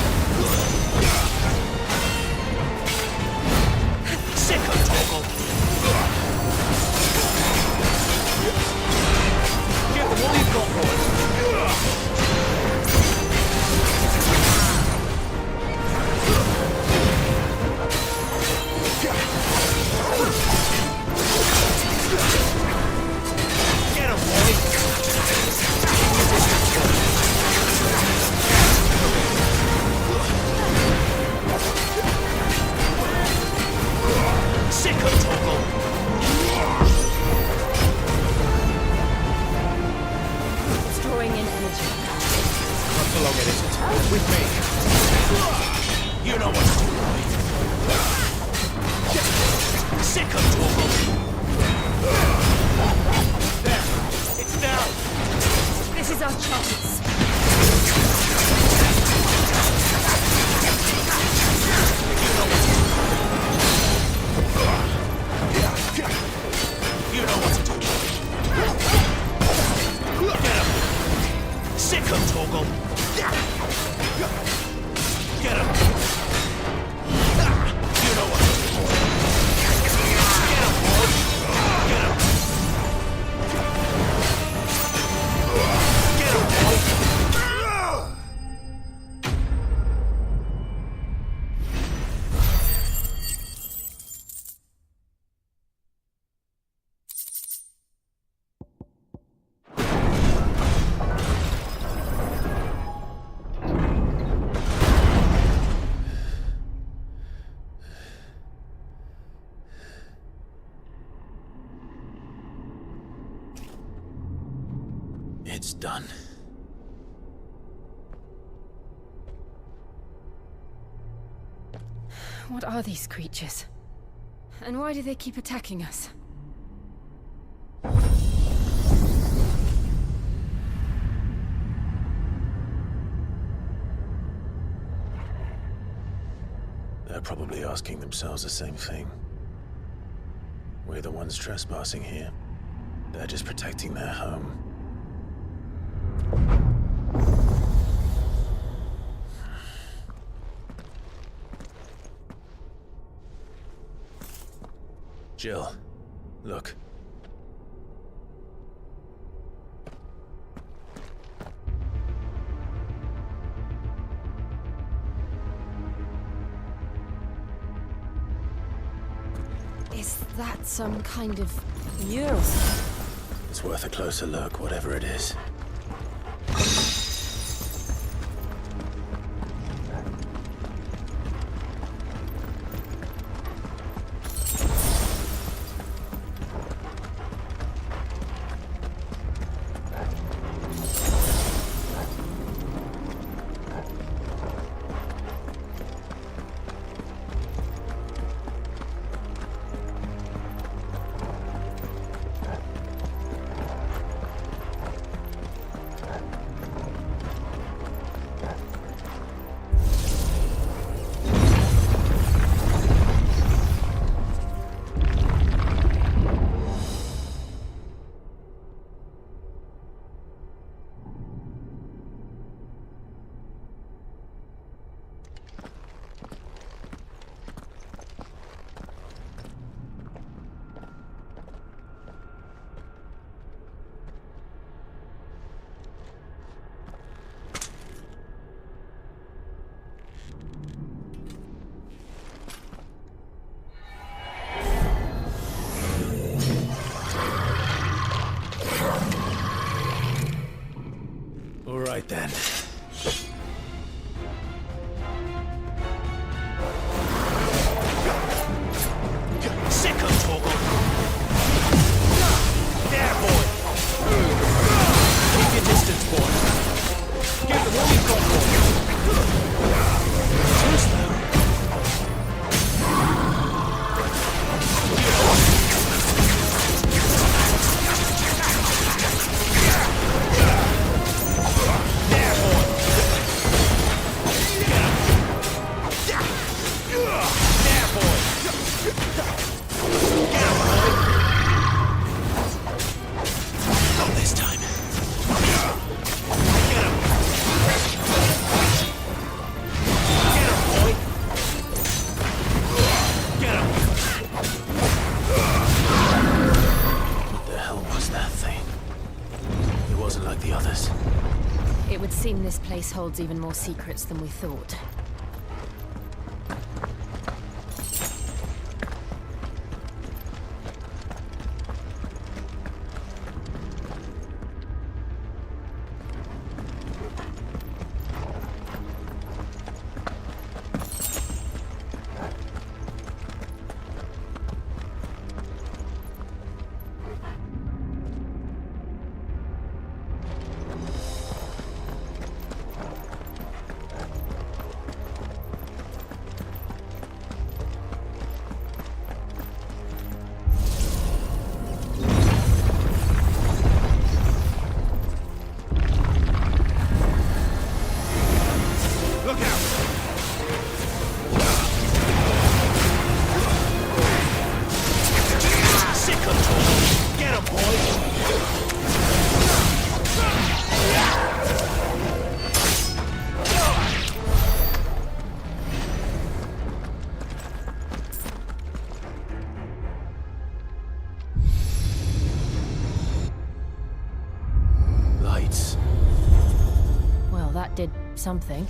Sick of Toggle! Give them all you've got, boy! Get him, boy! Sick of Toggle! It's drawing in energy. Not for long, it isn't. With me. You know what to do, boy. Sick of Toggle! There. It's down. This is our chance. You know what to do. Get him. Sick of Toggle. Get him. You know what to do. Get him, boy. Get him. Get him, boy. It's done. What are these creatures? And why do they keep attacking us? They're probably asking themselves the same thing. We're the ones trespassing here. They're just protecting their home. Jill, look. Is that some kind of mural? It's worth a closer look, whatever it is. Right then. Sick of Toggle! There, boy! Keep your distance, boy. Give them all you've got, boy. seem this place holds even more secrets than we thought. Did something.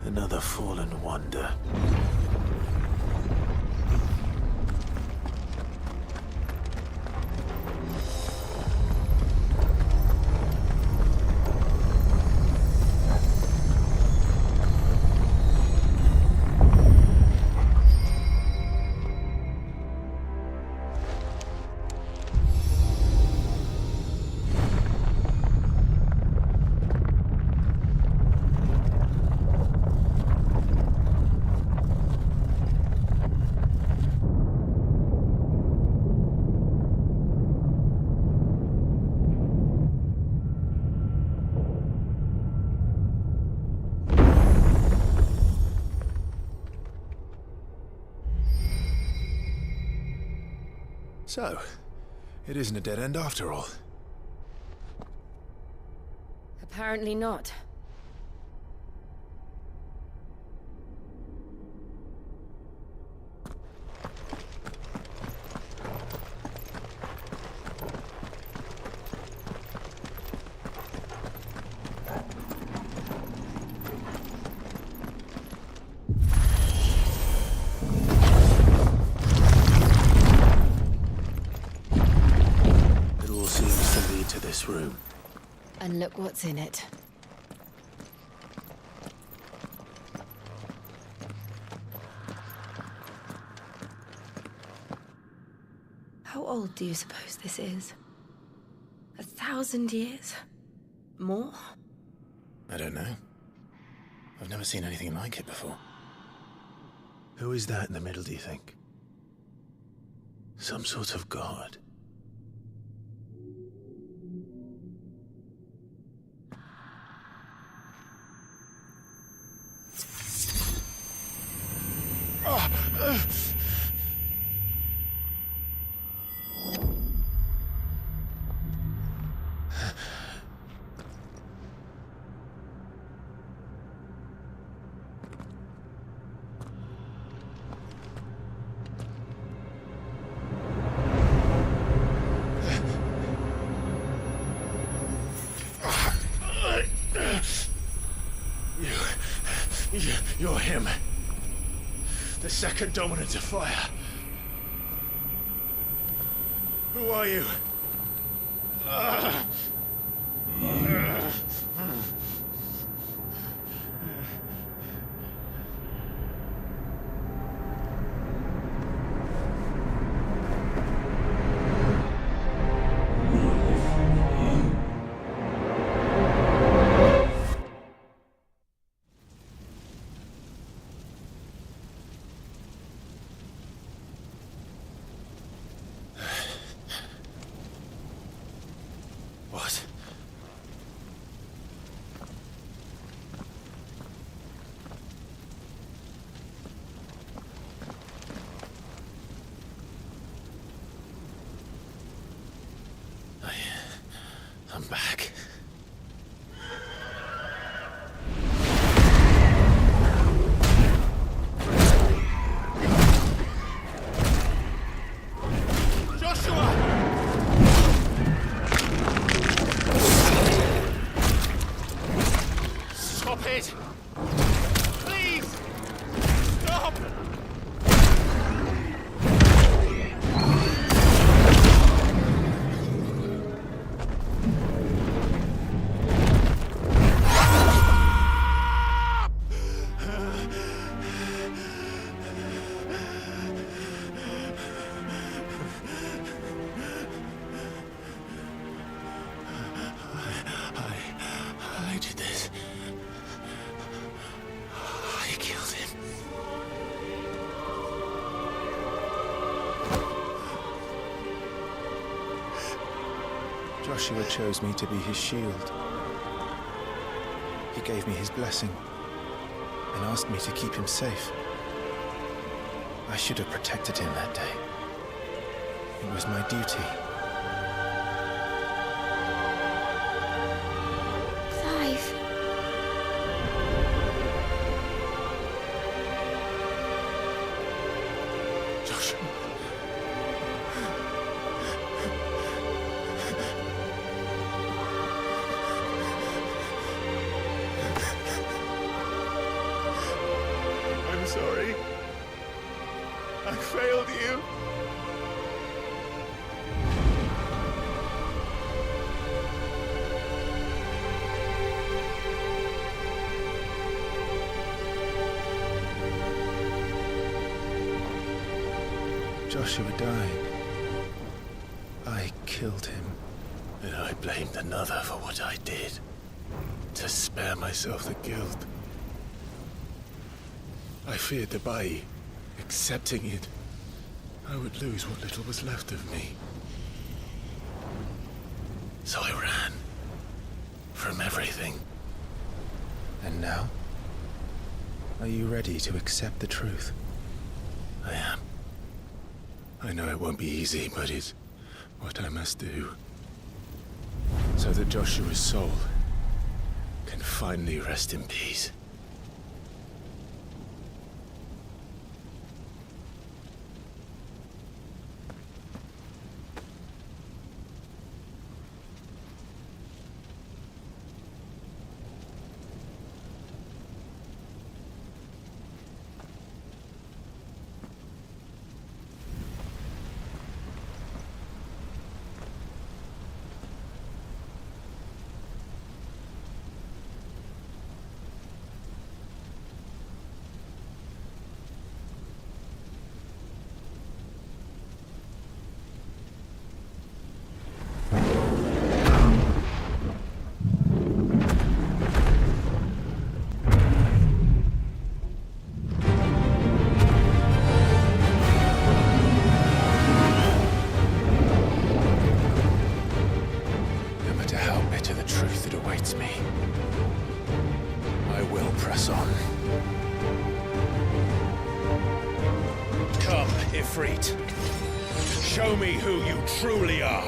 Another fallen wonder. So, it isn't a dead end after all. Apparently not. Room. And look what's in it. How old do you suppose this is? 1,000 years? More? I don't know. I've never seen anything like it before. Who is that in the middle, do you think? Some sort of god? You're him. The second dominator fire. Who are you? Joshua chose me to be his shield. He gave me his blessing and asked me to keep him safe. I should have protected him that day. It was my duty. Clive. Joshua. I'm sorry. I failed you. Joshua died. I killed him. And I blamed another for what I did. To spare myself the guilt. I feared that by accepting it, I would lose what little was left of me. So I ran. From everything. And now? Are you ready to accept the truth? I am. I know it won't be easy, but it's what I must do. So that Joshua's soul can finally rest in peace. Show me who you truly are.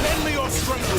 Lend me your strength.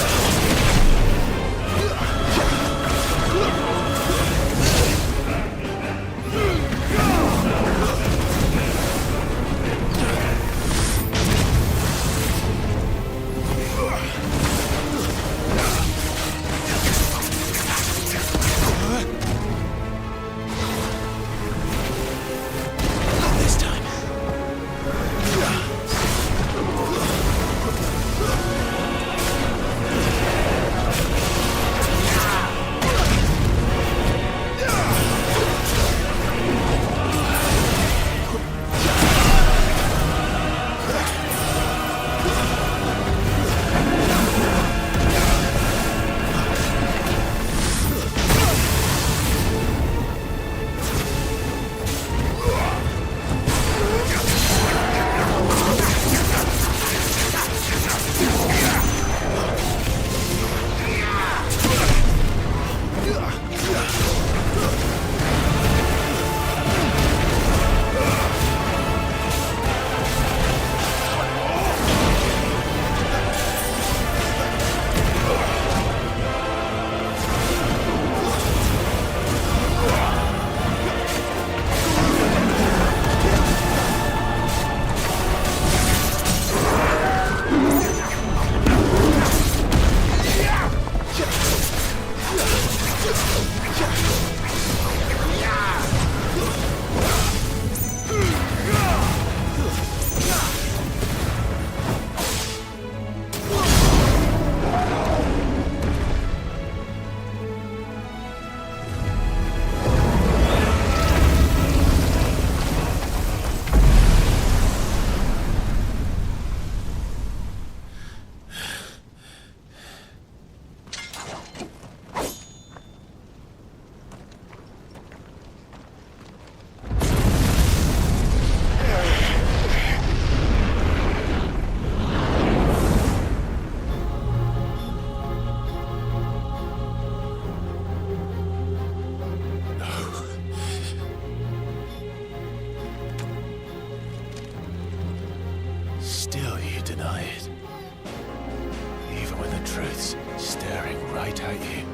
staring right at you.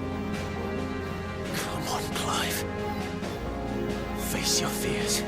Come on, Clive. Face your fears.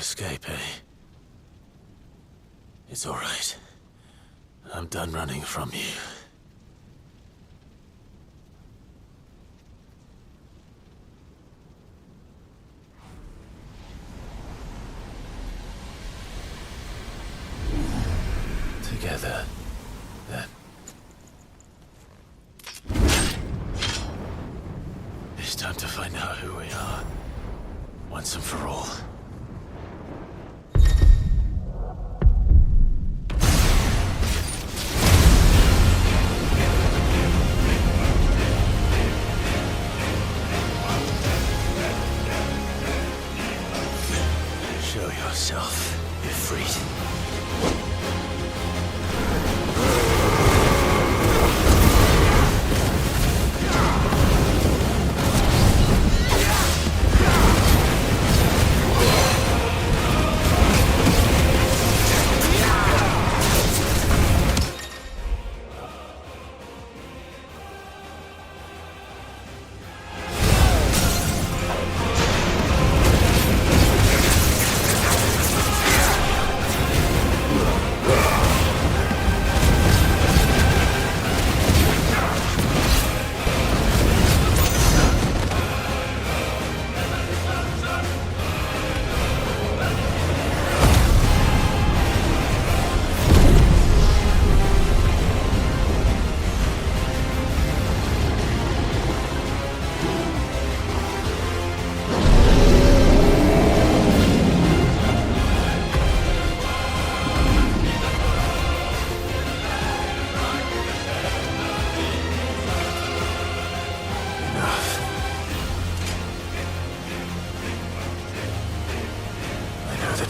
escape, eh? It's all right. I'm done running from you. Together, then. It's time to find out who we are, once and for all. Show yourself, Ifrit.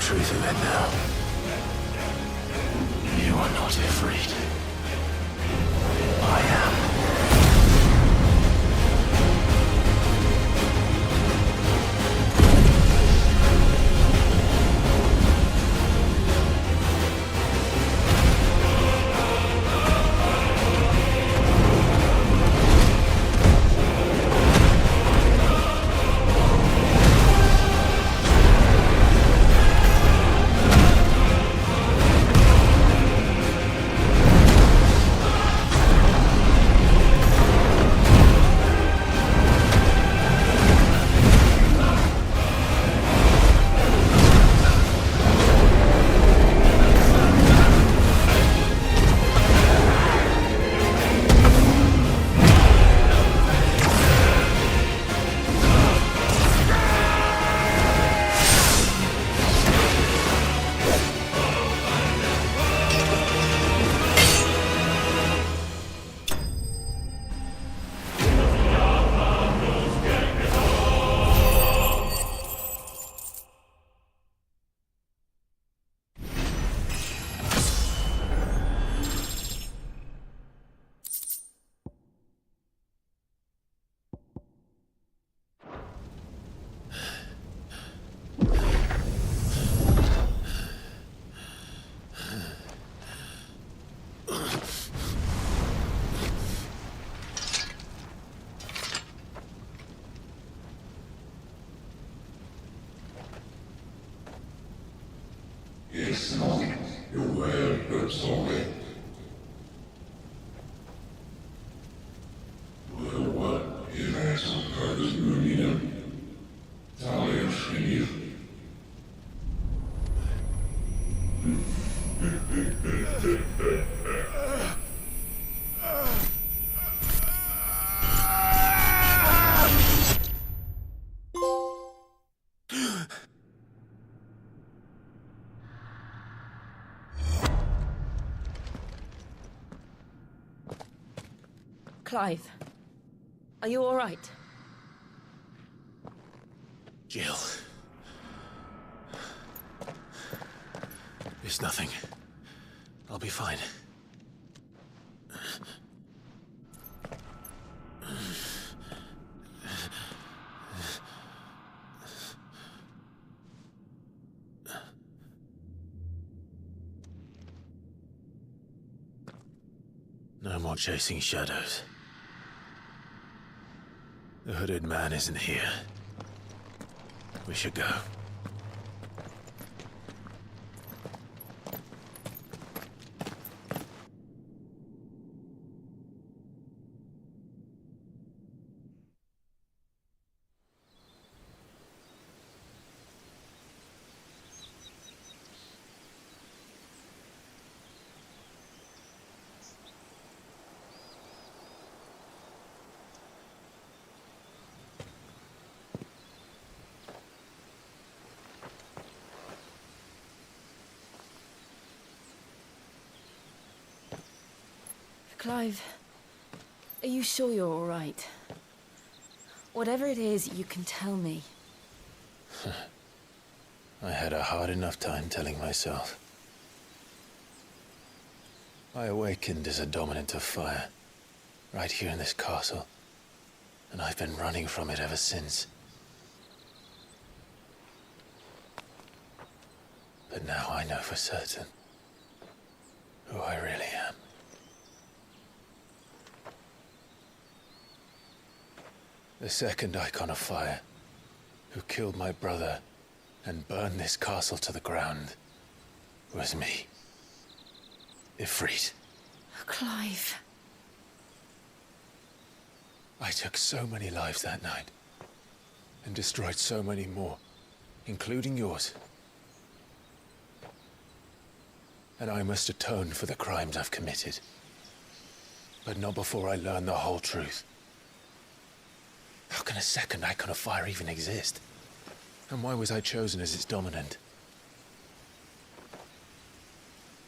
truth of it now. You are not Ifrit. I am. Yes, no. You're well, but sorry. Well, what? If I some part of the Clive, are you all right? Jill. It's nothing. I'll be fine. No more chasing shadows. The hooded man isn't here. We should go. Clive, are you sure you're all right? Whatever it is, you can tell me. I had a hard enough time telling myself. I awakened as a dominant of fire, right here in this castle, and I've been running from it ever since. But now I know for certain who I really am. The second icon of fire, who killed my brother and burned this castle to the ground, was me. Ifrit. Clive. I took so many lives that night, and destroyed so many more, including yours. And I must atone for the crimes I've committed. But not before I learn the whole truth. How can a second icon of fire even exist? And why was I chosen as its dominant?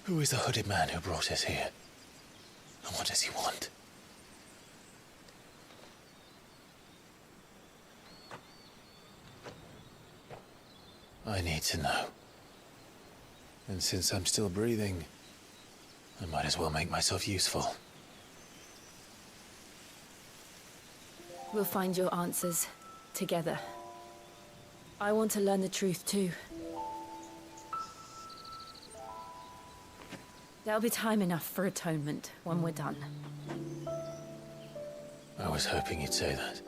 Who is the hooded man who brought us here? And what does he want? I need to know. And since I'm still breathing, I might as well make myself useful. We'll find your answers together. I want to learn the truth too. There'll be time enough for atonement when we're done. I was hoping you'd say that.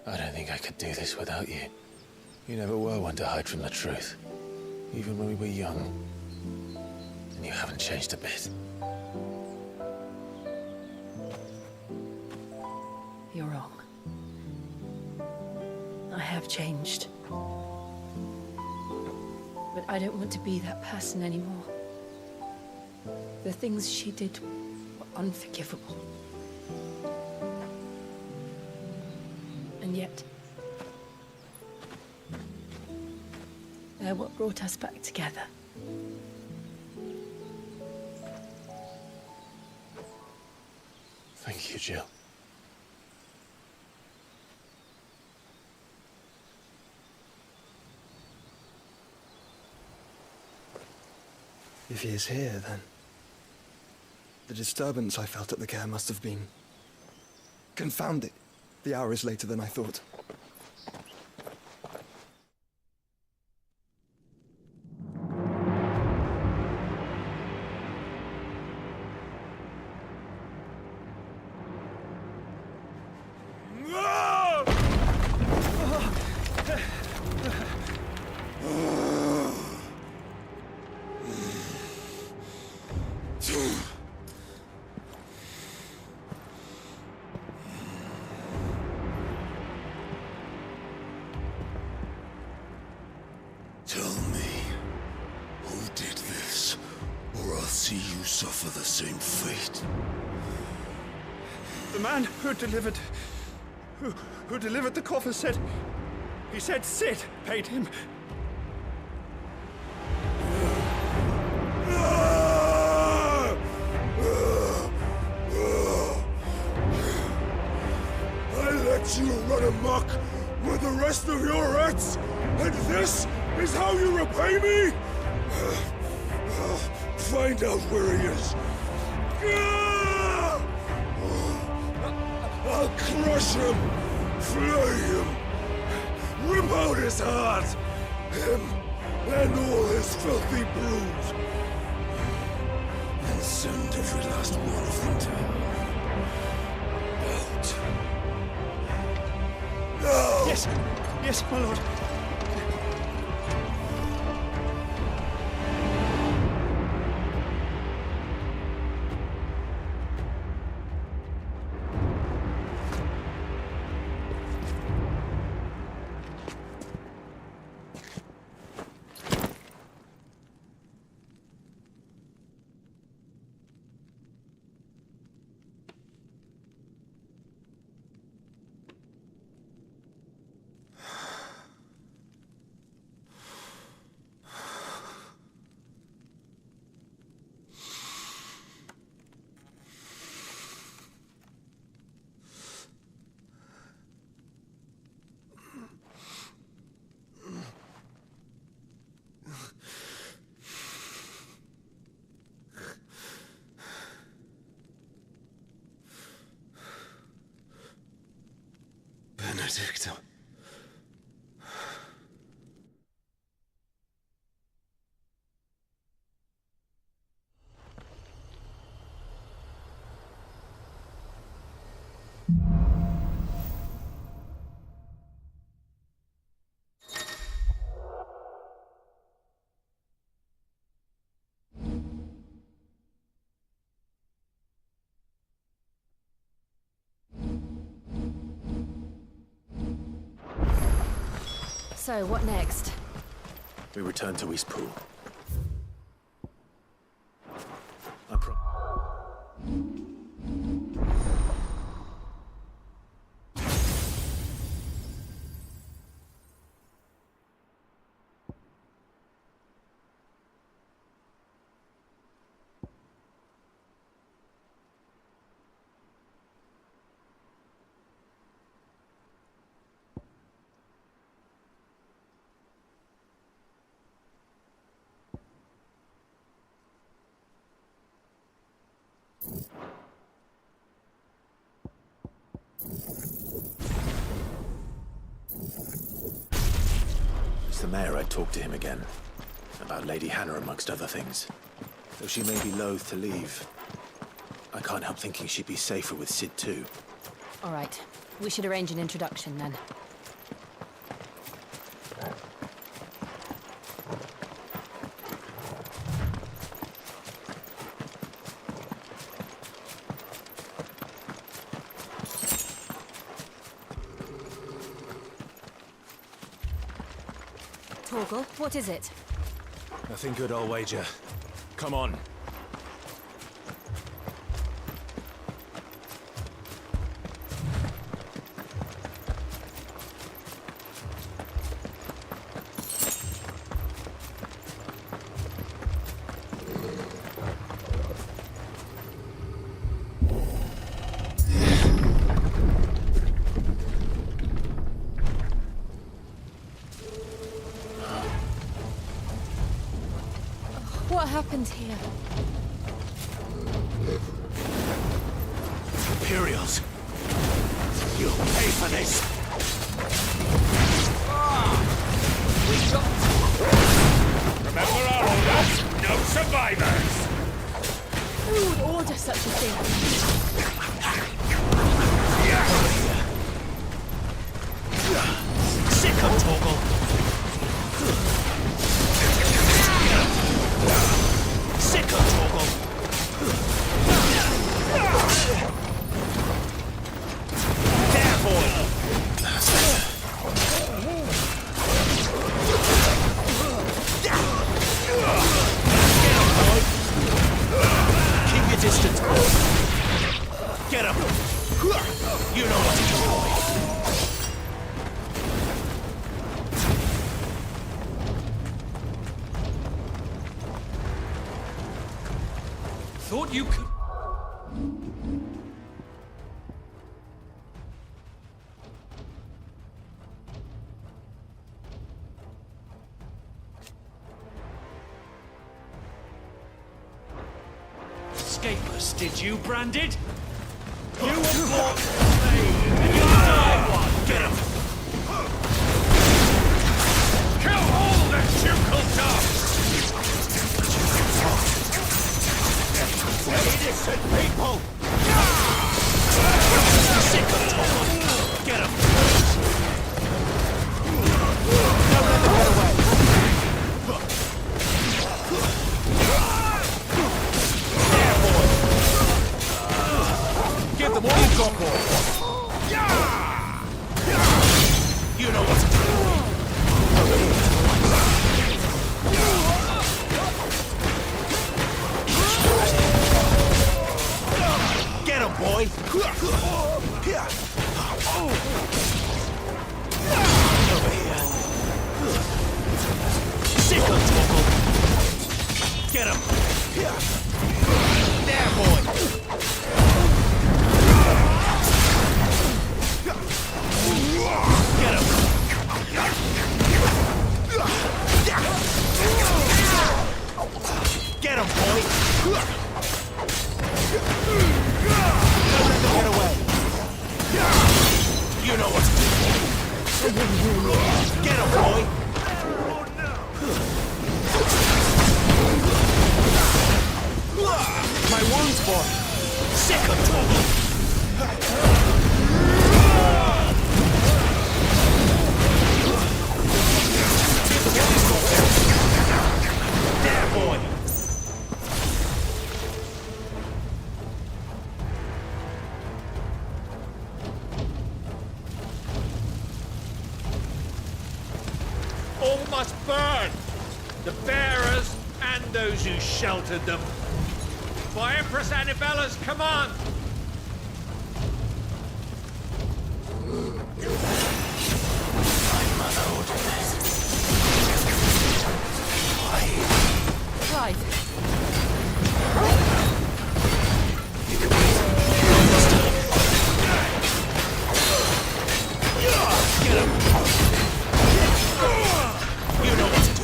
I don't think I could do this without you. You never were one to hide from the truth, even when we were young. And you haven't changed a bit. You're wrong. I have changed. But I don't want to be that person anymore. The things she did were unforgivable. And yet, they're what brought us back together. Thank you, Jill. If he is here, then the disturbance I felt at the care must have been confounded. The hour is later than I thought. Tell me, who did this, or I'll see you suffer the same fate. The man who delivered the coffer said... He said Sid paid him. I let you run amok with the rest of your rats, and this is how you repay me? Find out where he is. I'll crush him, flay him, rip out his heart, him and all his filthy brood, and send every last one of them down. Out. No! Yes, yes, my lord. Benedicta. So, what next? We return to Eastpool. convince the mayor I'd talk to him again. About Lady Hannah, amongst other things. Though she may be loath to leave, I can't help thinking she'd be safer with Sid too. All right. We should arrange an introduction then. Torgal, what is it? Nothing good, I'll wager. Come on. What happened here? Imperials! You'll pay for this! Remember our orders? No survivors! Who would order such a thing? Sick of Torgal! Sick of Torgal! There, boy! Keep your distance, boy! Get up! You know what to do, boy! Thought you could... Escapers, did you, Branded? You were born slave, and you'll die one! Get him! Kill all the ducal dogs! Innocent people! Sick of Torgal! Get him! Don't let them get away! There, boy! Give them all you've got, boy! You know what to do! Get him, boy! Over here. Sick of Torgal! Get him! There, boy! Get him! Get him, boy! Don't let them get away! You know what to do! Get him, boy! My wounds, boy! Sick of Torgal! There, boy! All must burn! The bearers and those who sheltered them. By Empress Annibella's command! My mother ordered this. Right. You can beat him this time. Get him! You know what to do.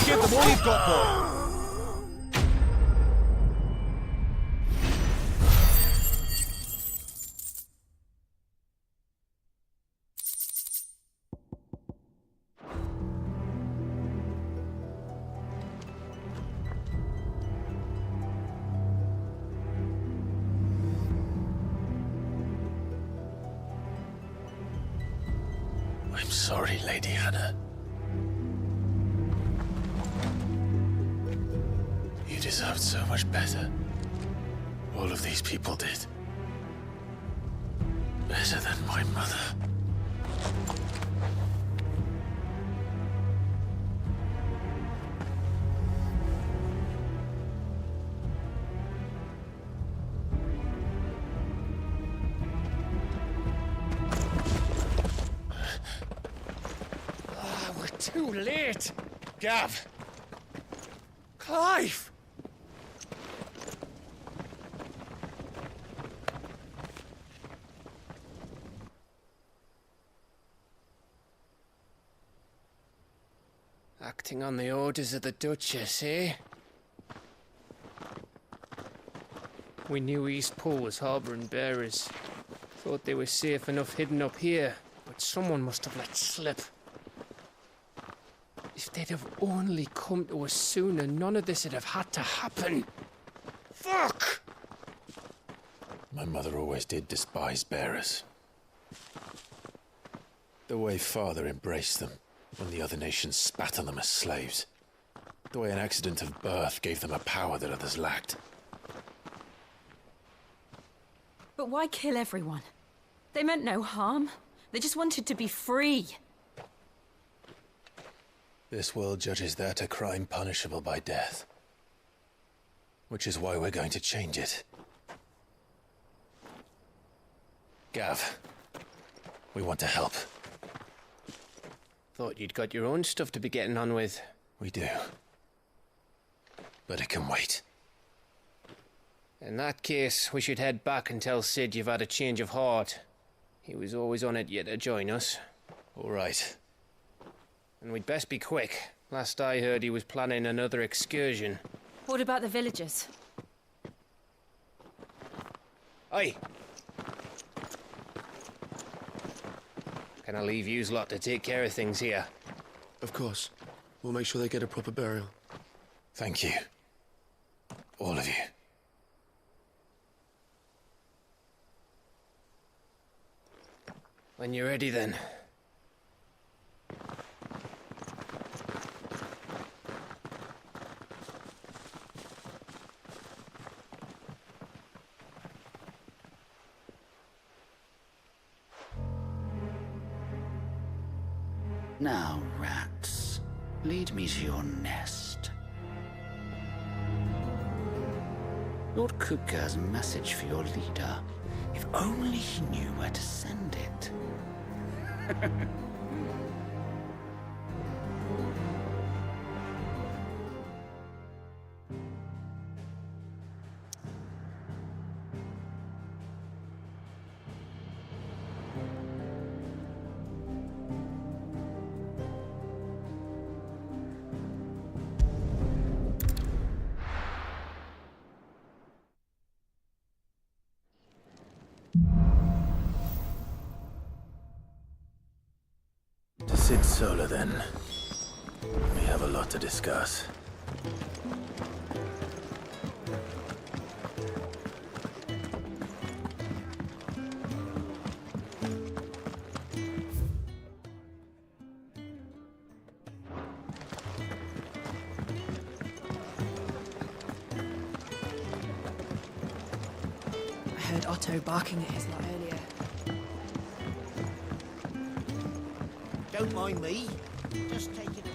Give them all you've got, boy. I'm sorry, Lady Hannah. You deserved so much better. All of these people did. Better than my mother. We're too late. Gav. Clive. Acting on the orders of the Duchess, eh? We knew East Pool was harbouring bearers. Thought they were safe enough hidden up here, but someone must have let slip. If they'd have only come to us sooner, none of this would have had to happen. Fuck! My mother always did despise bearers. The way Father embraced them when the other nations spat on them as slaves. The way an accident of birth gave them a power that others lacked. But why kill everyone? They meant no harm. They just wanted to be free. This world judges that a crime punishable by death. Which is why we're going to change it. Gav, we want to help. Thought you'd got your own stuff to be getting on with. We do. But it can wait. In that case, we should head back and tell Sid you've had a change of heart. He was always on it yet to join us. All right. And we'd best be quick. Last I heard, he was planning another excursion. What about the villagers? Aye. Can I leave yous lot to take care of things here? Of course. We'll make sure they get a proper burial. Thank you. All of you. When you're ready, then. Now, rats, lead me to your nest. Lord Cougar's message for your leader. If only he knew where to send it. To Sid Solar, then. We have a lot to discuss. I heard Otto barking at his lot earlier. Don't mind me. Just take it.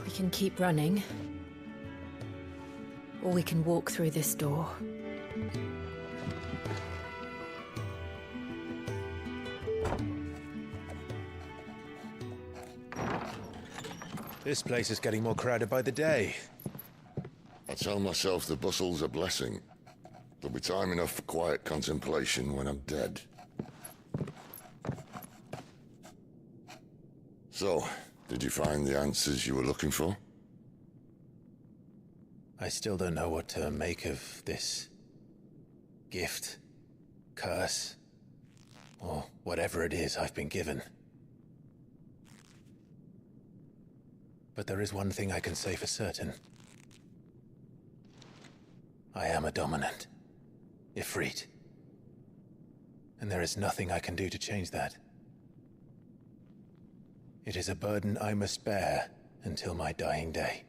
We can keep running, or we can walk through this door. This place is getting more crowded by the day. I tell myself the bustle's a blessing. There'll be time enough for quiet contemplation when I'm dead. So, did you find the answers you were looking for? I still don't know what to make of this gift, curse, or whatever it is I've been given. But there is one thing I can say for certain. I am a dominant, Ifrit. And there is nothing I can do to change that. It is a burden I must bear until my dying day.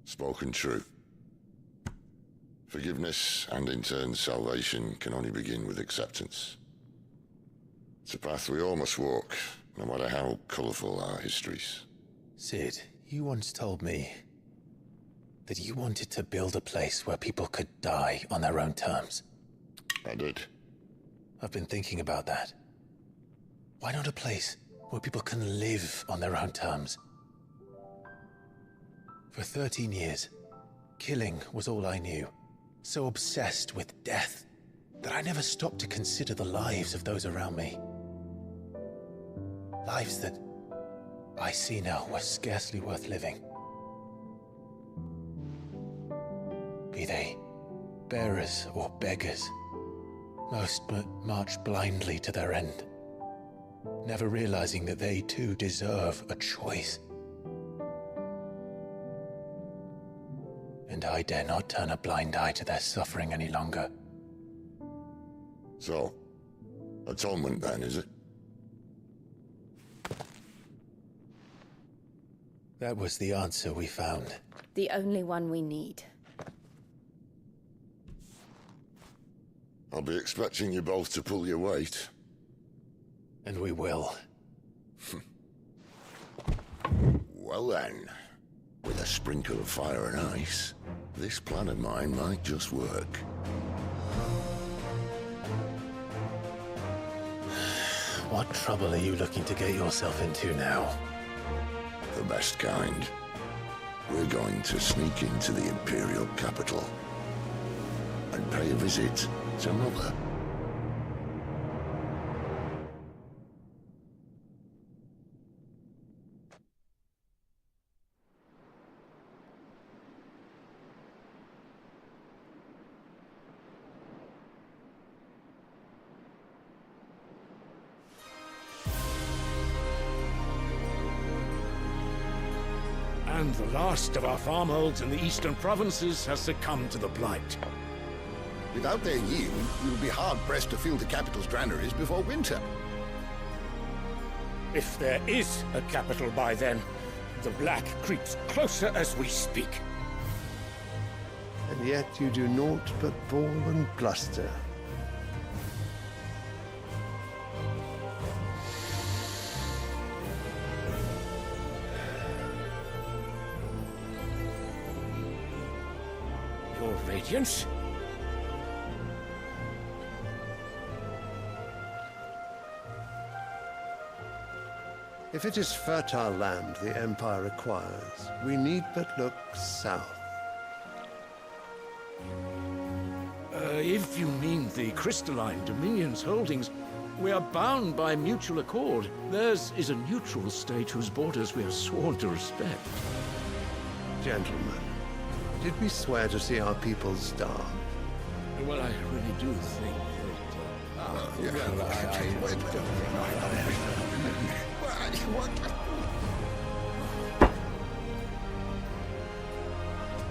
Spoken true. Forgiveness, and in turn salvation, can only begin with acceptance. It's a path we all must walk, no matter how colourful our histories. Sid, you once told me that you wanted to build a place where people could die on their own terms. I did. I've been thinking about that. Why not a place where people can live on their own terms? For 13 years, killing was all I knew. So obsessed with death that I never stopped to consider the lives of those around me. Lives that I see now were scarcely worth living. Be they bearers or beggars, most march blindly to their end, never realizing that they too deserve a choice. And I dare not turn a blind eye to their suffering any longer. So, atonement then, is it? That was the answer we found. The only one we need. I'll be expecting you both to pull your weight. And we will. Well then, with a sprinkle of fire and ice, this plan of mine might just work. What trouble are you looking to get yourself into now? The best kind. We're going to sneak into the Imperial capital and pay a visit to Mother. And the last of our farmholds in the eastern provinces has succumbed to the blight. Without their yield, we'll be hard-pressed to fill the capital's granaries before winter. If there is a capital by then, the black creeps closer as we speak. And yet you do naught but bawl and bluster. Your Radiance? If it is fertile land the Empire requires, we need but look south. If you mean the crystalline Dominion's holdings, we are bound by mutual accord. Theirs is a neutral state whose borders we are sworn to respect. Gentlemen, did we swear to see our people starve? Well, I really do think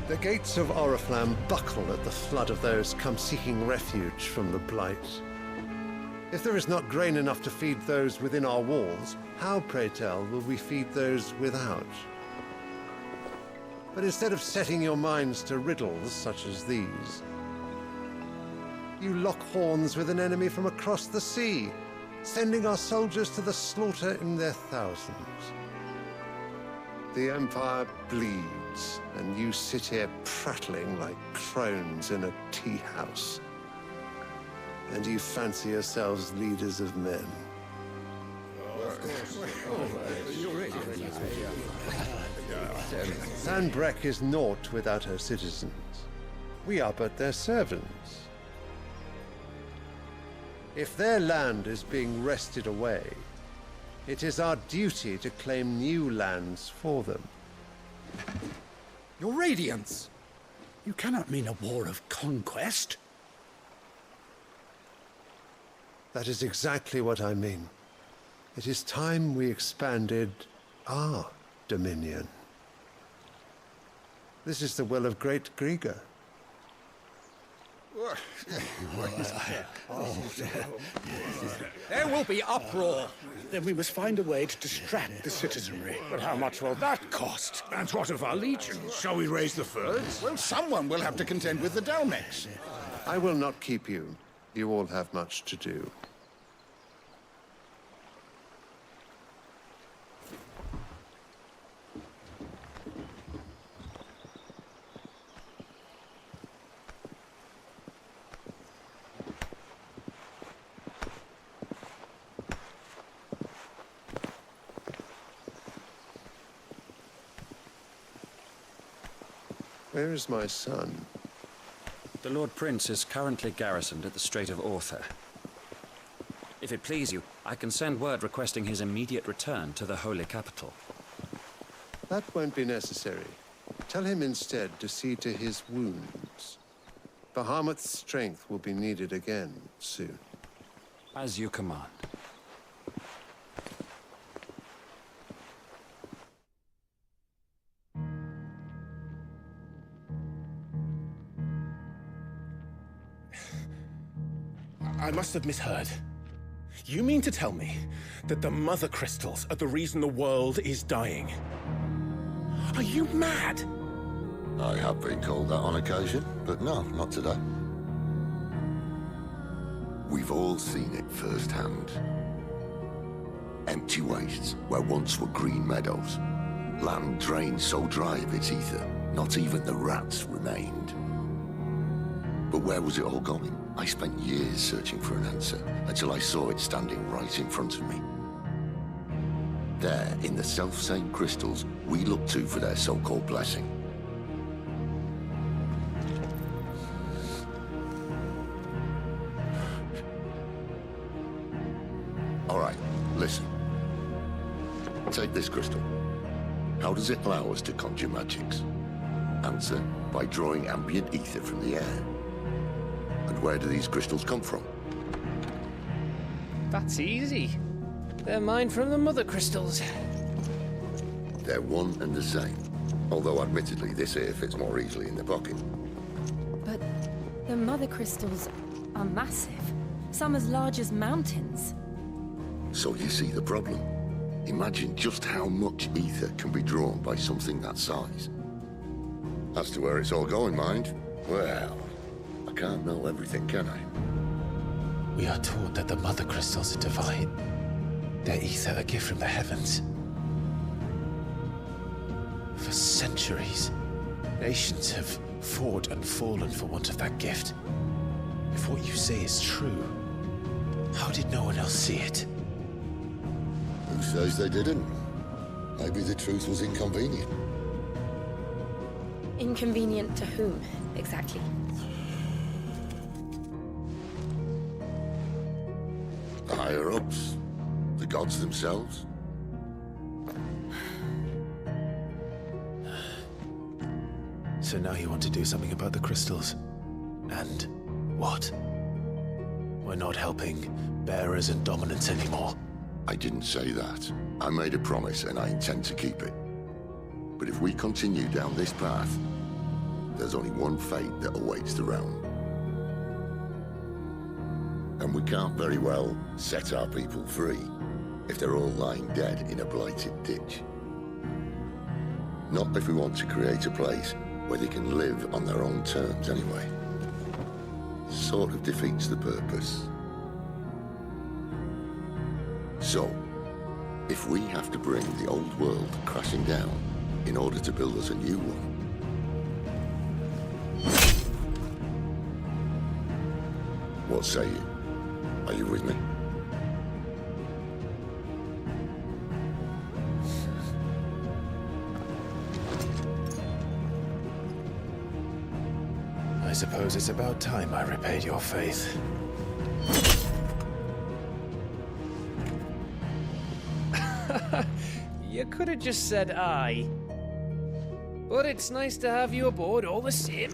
The gates of Oriflamme buckle at the flood of those come seeking refuge from the Blight. If there is not grain enough to feed those within our walls, how, pray tell, will we feed those without? But instead of setting your minds to riddles such as these, you lock horns with an enemy from across the sea, sending our soldiers to the slaughter in their thousands. The Empire bleeds, and you sit here prattling like crones in a tea house. And you fancy yourselves leaders of men. Sandbreck is naught without her citizens. We are but their servants. If their land is being wrested away, it is our duty to claim new lands for them. Your Radiance! You cannot mean a war of conquest. That is exactly what I mean. It is time we expanded our dominion. This is the will of great Grieger. There will be uproar. Then we must find a way to distract the citizenry. But how much will that cost? And what of our legions? Shall we raise the furs? Well, someone will have to contend with the Dalmex. I will not keep you. You all have much to do. Where is my son? The Lord Prince is currently garrisoned at the Strait of Arthur. If it please you, I can send word requesting his immediate return to the Holy Capital. That won't be necessary. Tell him instead to see to his wounds. Bahamut's strength will be needed again soon. As you command. I must have misheard. You mean to tell me that the mother crystals are the reason the world is dying? Are you mad? I have been called that on occasion, but no, not today. We've all seen it firsthand. Empty wastes where once were green meadows. Land drained so dry of its ether, not even the rats remained. But where was it all going? I spent years searching for an answer, until I saw it standing right in front of me. There, in the self-same crystals we look to for their so-called blessing. All right, listen. Take this crystal. How does it allow us to conjure magics? Answer, by drawing ambient ether from the air. And where do these crystals come from? That's easy. They're mined from the mother crystals. They're one and the same. Although admittedly this here fits more easily in the pocket. But the mother crystals are massive. Some as large as mountains. So you see the problem. Imagine just how much ether can be drawn by something that size. As to where it's all going, mind, well, I can't know everything, can I? We are taught that the mother crystals are divine. Their ether a gift from the heavens. For centuries, nations have fought and fallen for want of that gift. If what you say is true, how did no one else see it? Who says they didn't? Maybe the truth was inconvenient. Inconvenient to whom, exactly? The higher-ups? The gods themselves? So now you want to do something about the crystals? And what? We're not helping bearers and dominants anymore. I didn't say that. I made a promise and I intend to keep it. But if we continue down this path, there's only one fate that awaits the realm. And we can't very well set our people free if they're all lying dead in a blighted ditch. Not if we want to create a place where they can live on their own terms anyway. Sort of defeats the purpose. So, if we have to bring the old world crashing down in order to build us a new one, what say you? Are you with me? I suppose it's about time I repaid your faith. You could have just said aye. But it's nice to have you aboard all the same.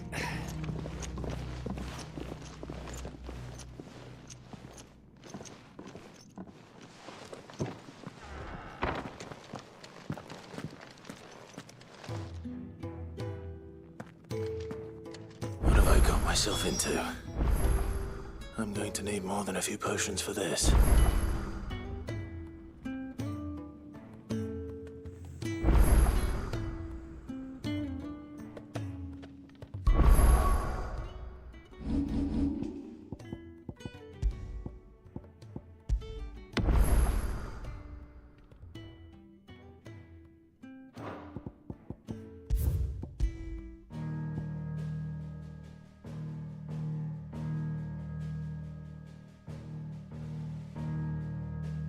What have I got myself into? I'm going to need more than a few potions for this.